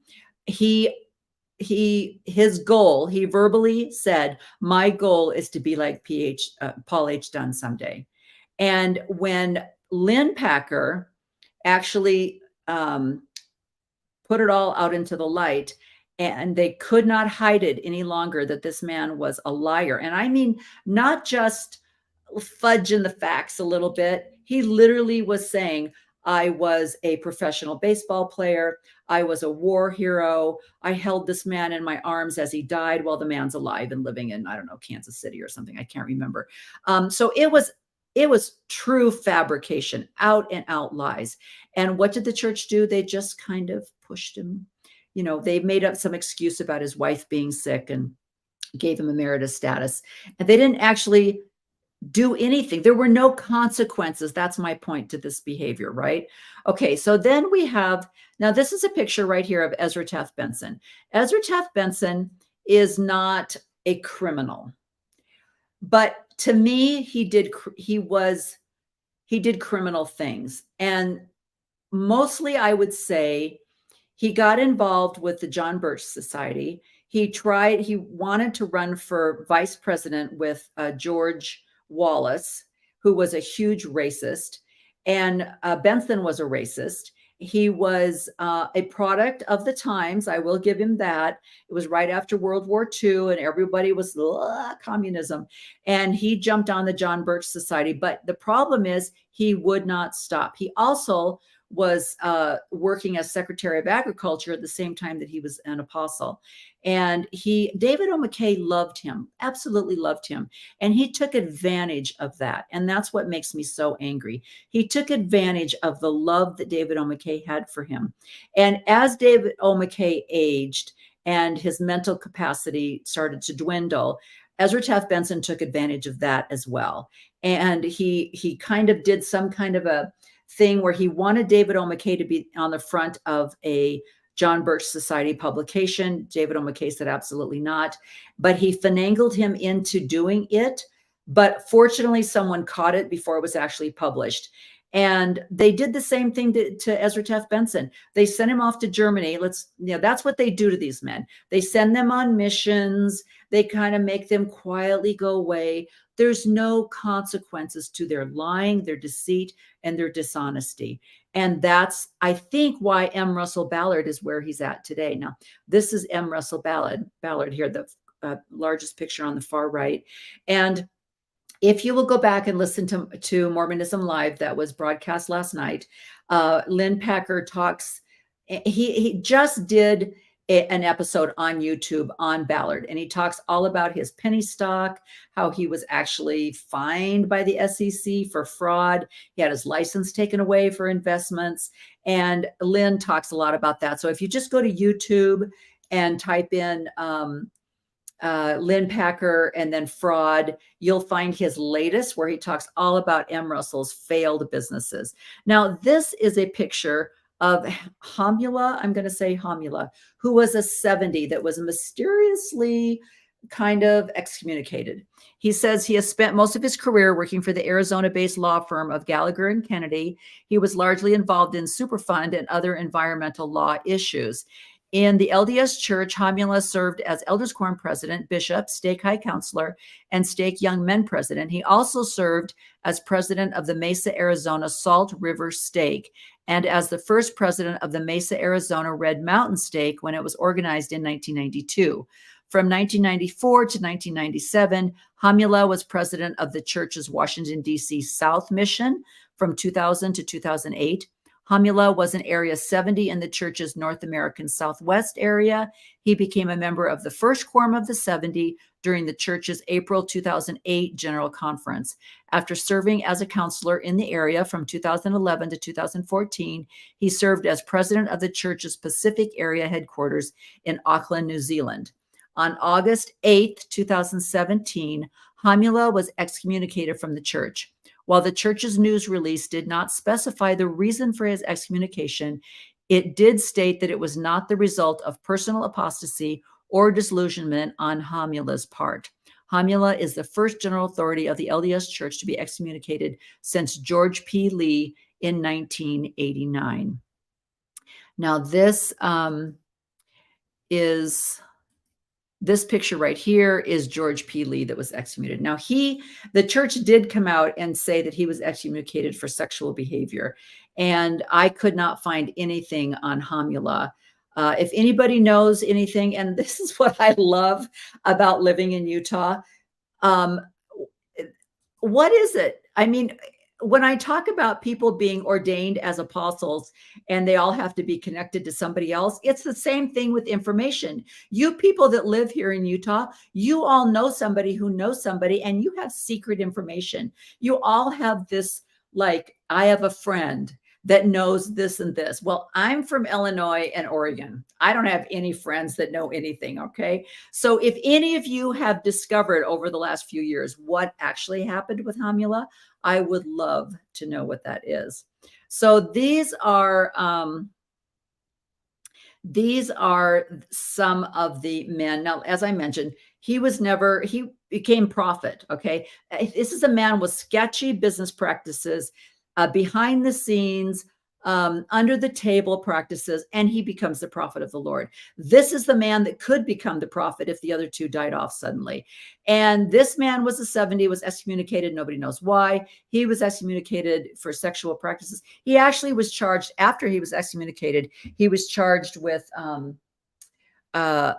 Speaker 4: his goal, he verbally said, my goal is to be like Paul H. Dunn someday. And when Lynn Packer actually put it all out into the light, and they could not hide it any longer that this man was a liar. And I mean, not just fudging the facts a little bit. He literally was saying, I was a professional baseball player. I was a war hero. I held this man in my arms as he died while the man's alive and living in, I don't know, Kansas City or something. I can't remember. So it was true fabrication, out and out lies. And what did the church do? They just kind of pushed him. You know, they made up some excuse about his wife being sick and gave him emeritus status. And they didn't actually do anything. There were no consequences. That's my point to this behavior, right? Okay, so then we have, now this is a picture right here of Ezra Taft Benson. Ezra Taft Benson is not a criminal, but to me, he did criminal things. And mostly I would say he got involved with the John Birch Society. He wanted to run for vice president with George Wallace, who was a huge racist, and Benson was a racist. He was a product of the times. I will give him that. It was right after World War II, and everybody was communism. And he jumped on the John Birch Society. But the problem is he would not stop. He also was working as Secretary of Agriculture at the same time that he was an apostle. And David O. McKay loved him, absolutely loved him. And he took advantage of that. And that's what makes me so angry. He took advantage of the love that David O. McKay had for him. And as David O. McKay aged and his mental capacity started to dwindle, Ezra Taft Benson took advantage of that as well. And he kind of did some kind of a thing where he wanted David O. McKay to be on the front of a John Birch Society publication. David O. McKay said absolutely not, but he finagled him into doing it. But fortunately, someone caught it before it was actually published. And they did the same thing to Ezra Taft Benson. They sent him off to Germany. That's what they do to these men. They send them on missions. They kind of make them quietly go away. There's no consequences to their lying, their deceit, and their dishonesty. And that's, I think, why M. Russell Ballard is where he's at today. Now, this is M. Russell Ballard here, the largest picture on the far right. And if you will go back and listen to Mormonism Live that was broadcast last night, Lynn Packer talks, he just did an episode on YouTube on Ballard, and he talks all about his penny stock, how he was actually fined by the SEC for fraud. He had his license taken away for investments, and Lynn talks a lot about that. So if you just go to YouTube and type in Lynn Packer and then fraud, you'll find his latest where he talks all about M. Russell's failed businesses. Now, this is a picture of Hamula, I'm going to say Hamula, who was a 70 that was mysteriously kind of excommunicated. He says he has spent most of his career working for the Arizona-based law firm of Gallagher and Kennedy. He was largely involved in Superfund and other environmental law issues. In the LDS Church, Hamula served as Elders Quorum president, bishop, stake high counselor, and stake young men president. He also served as president of the Mesa, Arizona Salt River Stake and as the first president of the Mesa, Arizona Red Mountain Stake when it was organized in 1992. From 1994 to 1997, Hamula was president of the church's Washington, D.C. South Mission from 2000 to 2008. Hamula was in Area 70 in the church's North American Southwest area. He became a member of the First Quorum of the 70 during the church's April 2008 General Conference. After serving as a counselor in the area from 2011 to 2014, he served as president of the church's Pacific Area headquarters in Auckland, New Zealand. On August 8, 2017, Hamula was excommunicated from the church. While the church's news release did not specify the reason for his excommunication, it did state that it was not the result of personal apostasy or disillusionment on Hamula's part. Hamula is the first general authority of the LDS Church to be excommunicated since George P. Lee in 1989. Now, this picture right here is George P. Lee that was excommunicated. Now, the church did come out and say that he was excommunicated for sexual behavior, and I could not find anything on Hamula. If anybody knows anything, and this is what I love about living in Utah, what is it? I mean, when I talk about people being ordained as apostles and they all have to be connected to somebody else, it's the same thing with information. You people that live here in Utah, you all know somebody who knows somebody, and you have secret information. You all have this, like, I have a friend that knows this and this. Well, I'm from Illinois and Oregon. I don't have any friends that know anything, okay? So if any of you have discovered over the last few years what actually happened with Hamula, I would love to know what that is. So these are some of the men. Now, as I mentioned, he became prophet, okay? This is a man with sketchy business practices, behind the scenes, under the table practices, and he becomes the prophet of the Lord. This is the man that could become the prophet if the other two died off suddenly. And this man was a 70, was excommunicated. Nobody knows why. He was excommunicated for sexual practices. He actually was charged after he was excommunicated. He was charged with,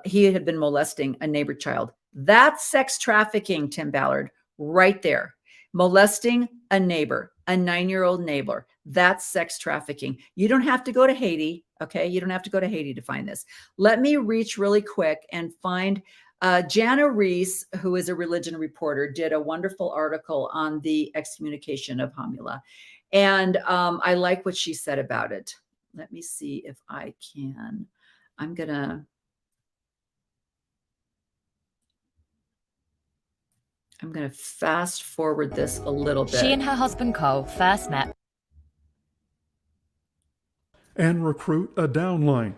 Speaker 4: he had been molesting a neighbor child. That's sex trafficking, Tim Ballard, right there. Molesting a neighbor, a 9-year-old neighbor. That's sex trafficking. You don't have to go to Haiti, okay? You don't have to go to Haiti to find this. Let me reach really quick and find Jana Reese, who is a religion reporter, did a wonderful article on the excommunication of Hamula. And I like what she said about it. Let me see if I can. I'm going to... I'm going to fast forward this a little bit.
Speaker 12: She and her husband Cole first met.
Speaker 6: And recruit a downline.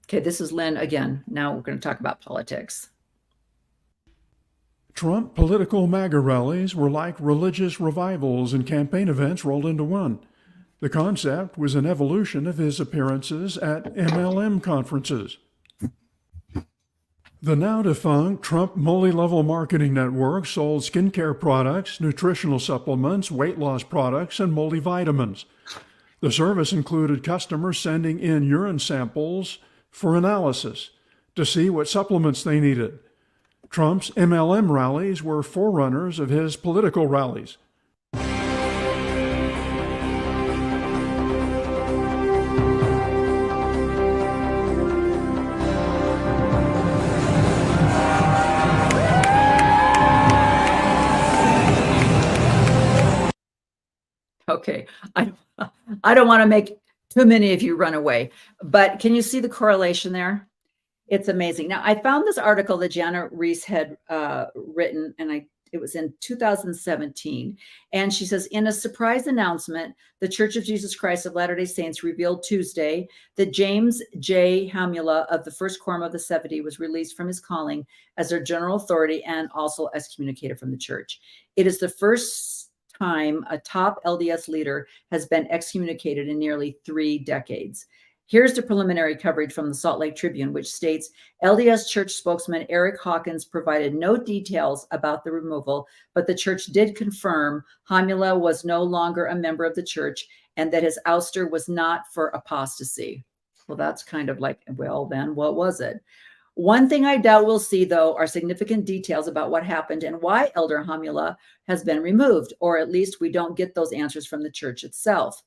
Speaker 4: Okay, this is Lynn again. Now we're going to talk about politics.
Speaker 6: Trump political MAGA rallies were like religious revivals and campaign events rolled into one. The concept was an evolution of his appearances at MLM conferences. The now defunct Trump multi-level marketing network sold skincare products, nutritional supplements, weight loss products, and multivitamins. The service included customers sending in urine samples for analysis to see what supplements they needed. Trump's MLM rallies were forerunners of his political rallies.
Speaker 4: Okay, I don't want to make too many of you run away, but can you see the correlation there? It's amazing. Now, I found this article that Jana Reese had written, and it was in 2017. And she says, in a surprise announcement, the Church of Jesus Christ of Latter-day Saints revealed Tuesday that James J. Hamula of the First Quorum of the 70 was released from his calling as their general authority and also excommunicated from the church. It is the first time a top LDS leader has been excommunicated in nearly 3 decades. Here's the preliminary coverage from the Salt Lake Tribune, which states LDS Church spokesman Eric Hawkins provided no details about the removal, but the church did confirm Hamula was no longer a member of the church and that his ouster was not for apostasy. Well, that's kind of like, well, then what was it? One thing I doubt we'll see, though, are significant details about what happened and why Elder Hamula has been removed, or at least we don't get those answers from the church itself.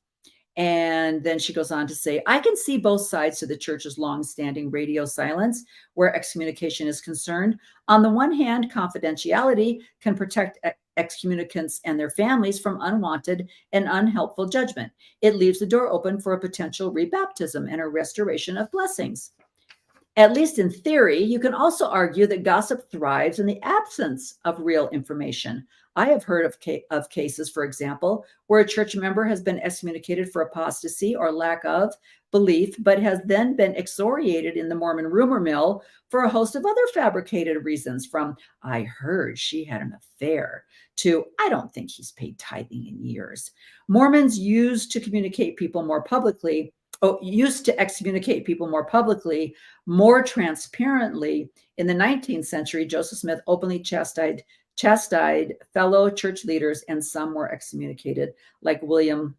Speaker 4: And then she goes on to say, I can see both sides to the church's longstanding radio silence where excommunication is concerned. On the one hand, confidentiality can protect excommunicants and their families from unwanted and unhelpful judgment. It leaves the door open for a potential rebaptism and a restoration of blessings. At least in theory, you can also argue that gossip thrives in the absence of real information. I have heard of cases, for example, where a church member has been excommunicated for apostasy or lack of belief, but has then been excoriated in the Mormon rumor mill for a host of other fabricated reasons, from I heard she had an affair to I don't think he's paid tithing in years. Mormons used to excommunicate people more publicly, more transparently. In the 19th century, Joseph Smith openly chastised fellow church leaders, and some were excommunicated, like William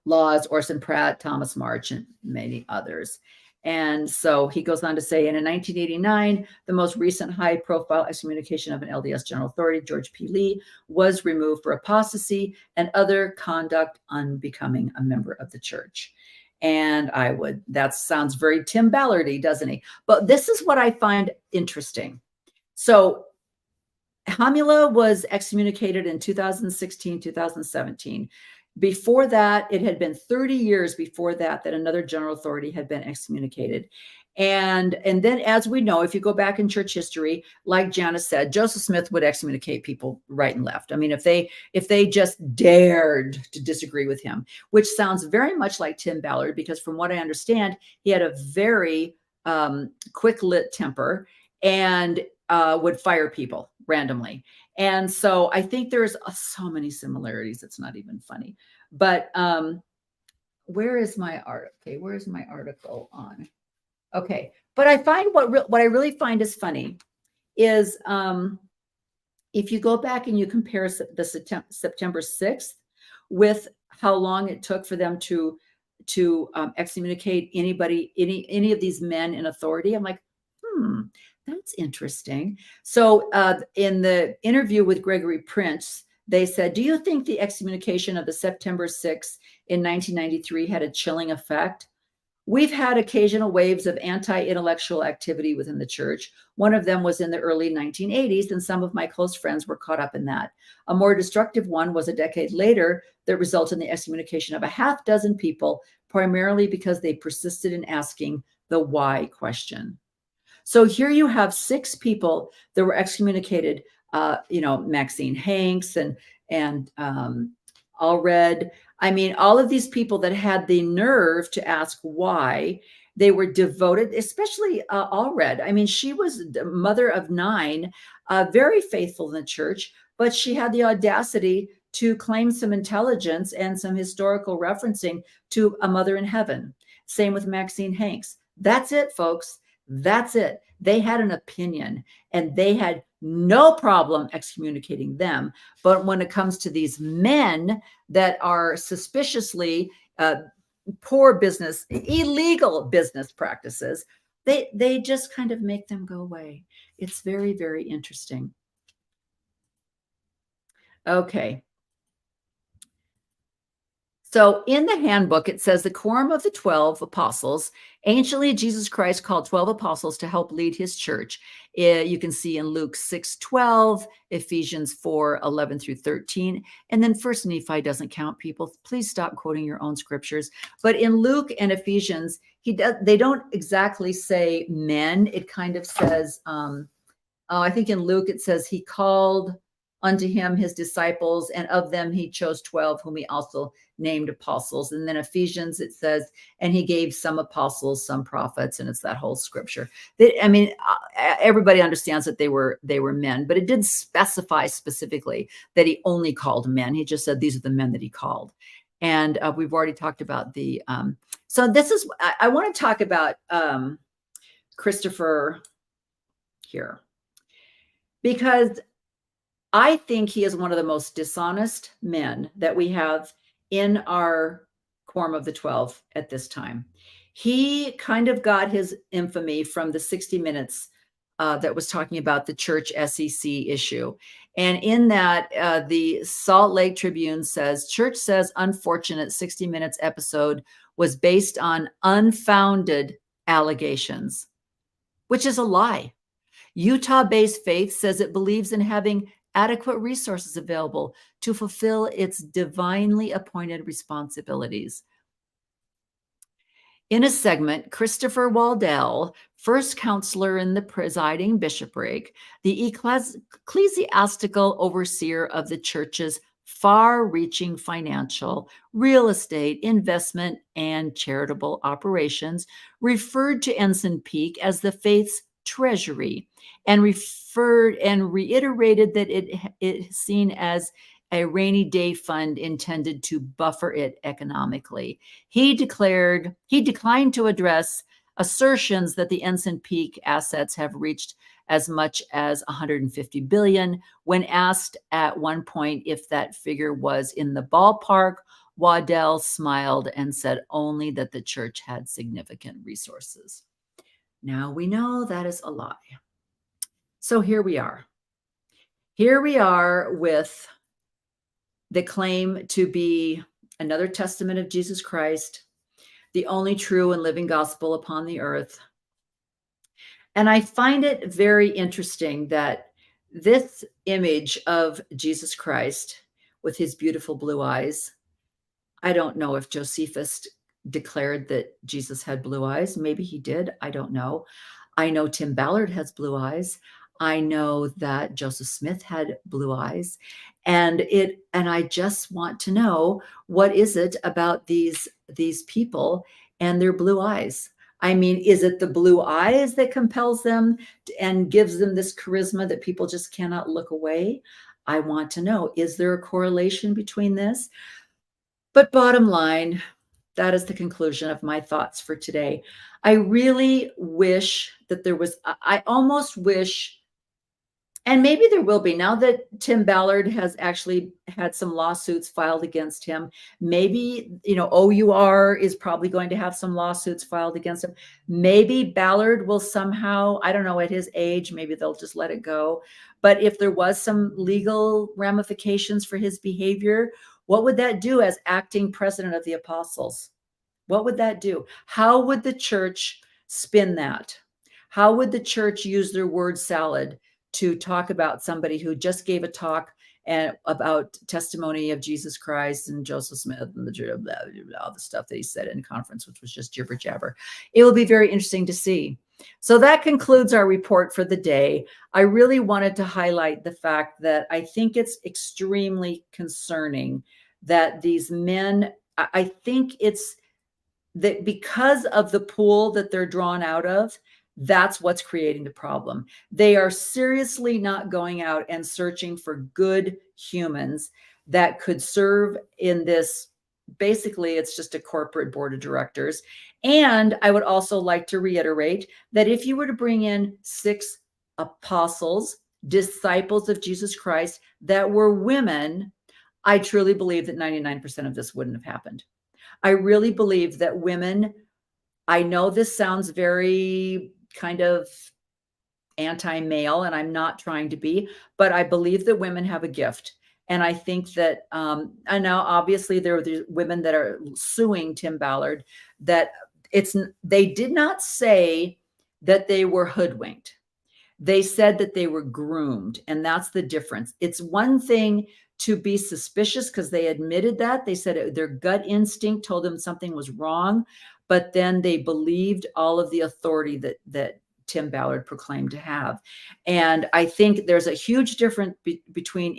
Speaker 4: Laws, Orson Pratt, Thomas March, and many others. And so he goes on to say, and in 1989, the most recent high-profile excommunication of an LDS general authority, George P. Lee, was removed for apostasy and other conduct unbecoming a member of the church. And that sounds very Tim Ballardy, doesn't he? But this is what I find interesting. So Hamula was excommunicated in 2016, 2017. Before that, it had been 30 years before that another general authority had been excommunicated. And then, as we know, if you go back in church history, like Jana said, Joseph Smith would excommunicate people right and left. I mean, if they just dared to disagree with him, which sounds very much like Tim Ballard, because from what I understand, he had a very quick-lit temper and would fire people randomly. And so I think there's so many similarities. It's not even funny. But where is my article? Okay, where's my article on? Okay, but I find what I really find is funny is if you go back and you compare the September 6th with how long it took for them to excommunicate any of these men in authority, I'm like, that's interesting. So in the interview with Gregory Prince, they said, do you think the excommunication of the September 6th in 1993 had a chilling effect? We've had occasional waves of anti-intellectual activity within the church. One of them was in the early 1980s, and some of my close friends were caught up in that. A more destructive one was a decade later that resulted in the excommunication of a half dozen people, primarily because they persisted in asking the why question. So here you have 6 people that were excommunicated, Maxine Hanks and Allred. I mean, all of these people that had the nerve to ask why. They were devoted, especially Allred. I mean, she was the mother of 9, very faithful in the church, but she had the audacity to claim some intelligence and some historical referencing to a mother in heaven. Same with Maxine Hanks. That's it, folks. That's it. They had an opinion and they had no problem excommunicating them. But when it comes to these men that are suspiciously poor business, illegal business practices, they just kind of make them go away. It's very, very interesting. Okay. So in the handbook, it says the quorum of the 12 apostles. Anciently, Jesus Christ called 12 apostles to help lead his church. You can see in Luke 6:12, Ephesians 4:11 through 13, and then First Nephi doesn't count, people. Please stop quoting your own scriptures. But in Luke and Ephesians, they don't exactly say men. It kind of says, I think in Luke it says he called unto him his disciples, and of them he chose 12, whom he also named apostles. And then Ephesians, it says, and he gave some apostles, some prophets, and it's that whole scripture. Everybody understands that they were men, but it did specify specifically that he only called men. He just said these are the men that he called. And we've already talked about the, so this is, I want to talk about Christopher here, because I think he is one of the most dishonest men that we have in our quorum of the 12 at this time. He kind of got his infamy from the 60 Minutes that was talking about the church SEC issue. And in that, the Salt Lake Tribune says, church says unfortunate 60 Minutes episode was based on unfounded allegations, which is a lie. Utah-based Faith says it believes in having adequate resources available to fulfill its divinely appointed responsibilities. In a segment, Christopher Waldell, first counselor in the presiding bishopric, the ecclesiastical overseer of the church's far-reaching financial, real estate, investment, and charitable operations, referred to Ensign Peak as the faith's treasury, and reiterated that it is seen as a rainy day fund intended to buffer it economically. He declined to address assertions that the Ensign Peak assets have reached as much as $150 billion. When asked at one point if that figure was in the ballpark, Waddell smiled and said only that the church had significant resources. Now we know that is a lie. So here we are. Here we are with the claim to be another testament of Jesus Christ, the only true and living gospel upon the earth. And I find it very interesting that this image of Jesus Christ with his beautiful blue eyes, I don't know if Josephus declared that Jesus had blue eyes. Maybe he did. I don't know. I know Tim Ballard has blue eyes. I know that Joseph Smith had blue eyes. And I just want to know, what is it about these people and their blue eyes? I mean, is it the blue eyes that compels them and gives them this charisma that people just cannot look away? I want to know, is there a correlation between this? But bottom line, that is the conclusion of my thoughts for today. I really wish that I almost wish, and maybe there will be, now that Tim Ballard has actually had some lawsuits filed against him, maybe, OUR is probably going to have some lawsuits filed against him. Maybe Ballard will somehow, I don't know, at his age, maybe they'll just let it go. But if there was some legal ramifications for his behavior, what would that do as acting president of the apostles? What would that do? How would the church spin that? How would the church use their word salad to talk about somebody who just gave a talk and about testimony of Jesus Christ and Joseph Smith and all the stuff that he said in conference, which was just jibber jabber. It will be very interesting to see. So that concludes our report for the day. I really wanted to highlight the fact that I think it's extremely concerning that these men, I think it's that because of the pool that they're drawn out of, that's what's creating the problem. They are seriously not going out and searching for good humans that could serve in this. Basically, it's just a corporate board of directors. And I would also like to reiterate that if you were to bring in 6 apostles, disciples of Jesus Christ that were women, I truly believe that 99% of this wouldn't have happened. I really believe that women, I know this sounds very kind of anti-male, and I'm not trying to be, but I believe that women have a gift. And I think that, I know obviously there are these women that are suing Tim Ballard, that they did not say that they were hoodwinked. They said that they were groomed, and that's the difference. It's one thing to be suspicious because they admitted that. They said their gut instinct told them something was wrong, but then they believed all of the authority that Tim Ballard proclaimed to have. And I think there's a huge difference between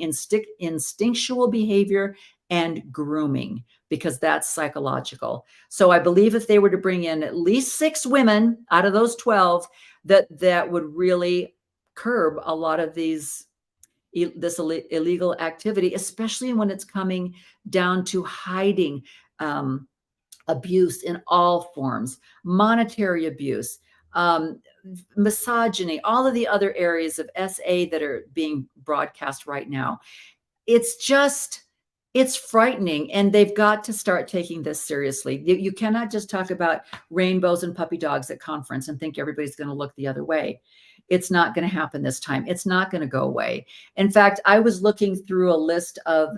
Speaker 4: instinctual behavior and grooming, because that's psychological. So I believe if they were to bring in at least 6 women out of those 12, that would really curb a lot of this illegal activity, especially when it's coming down to hiding abuse in all forms, monetary abuse, misogyny, all of the other areas of SA that are being broadcast right now. It's frightening, and they've got to start taking this seriously. You cannot just talk about rainbows and puppy dogs at conference and think everybody's going to look the other way. It's not going to happen this time. It's not going to go away. In fact, I was looking through a list of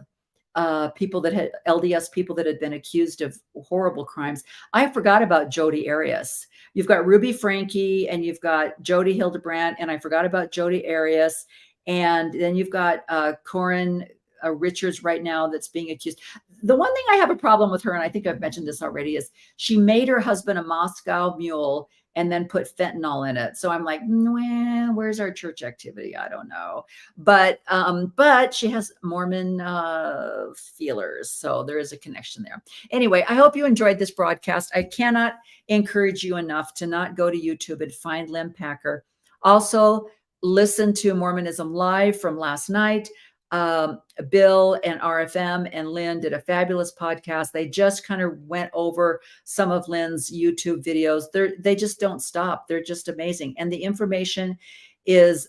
Speaker 4: people that had LDS people that had been accused of horrible crimes. I forgot about Jodi Arias. You've got Ruby Franke, and you've got Jodi Hildebrandt, and I forgot about Jodi Arias. And then you've got Corinne Richards right now that's being accused. The one thing I have a problem with her, and I think I've mentioned this already, is she made her husband a Moscow mule and then put fentanyl in it. So I'm like, well, where's our church activity? I don't know. But she has Mormon feelers. So there is a connection there. Anyway, I hope you enjoyed this broadcast. I cannot encourage you enough to not go to YouTube and find Lynn Packer. Also, listen to Mormonism Live from last night. Bill and RFM and Lynn did a fabulous podcast. They just kind of went over some of Lynn's YouTube videos. They just don't stop. They're just amazing. And the information is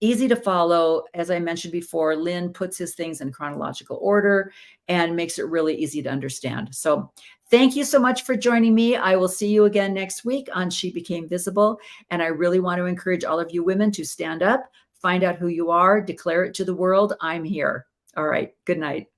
Speaker 4: easy to follow. As I mentioned before, Lynn puts his things in chronological order and makes it really easy to understand. So thank you so much for joining me. I will see you again next week on She Became Visible. And I really want to encourage all of you women to stand up, find out who you are, declare it to the world. I'm here. All right. Good night.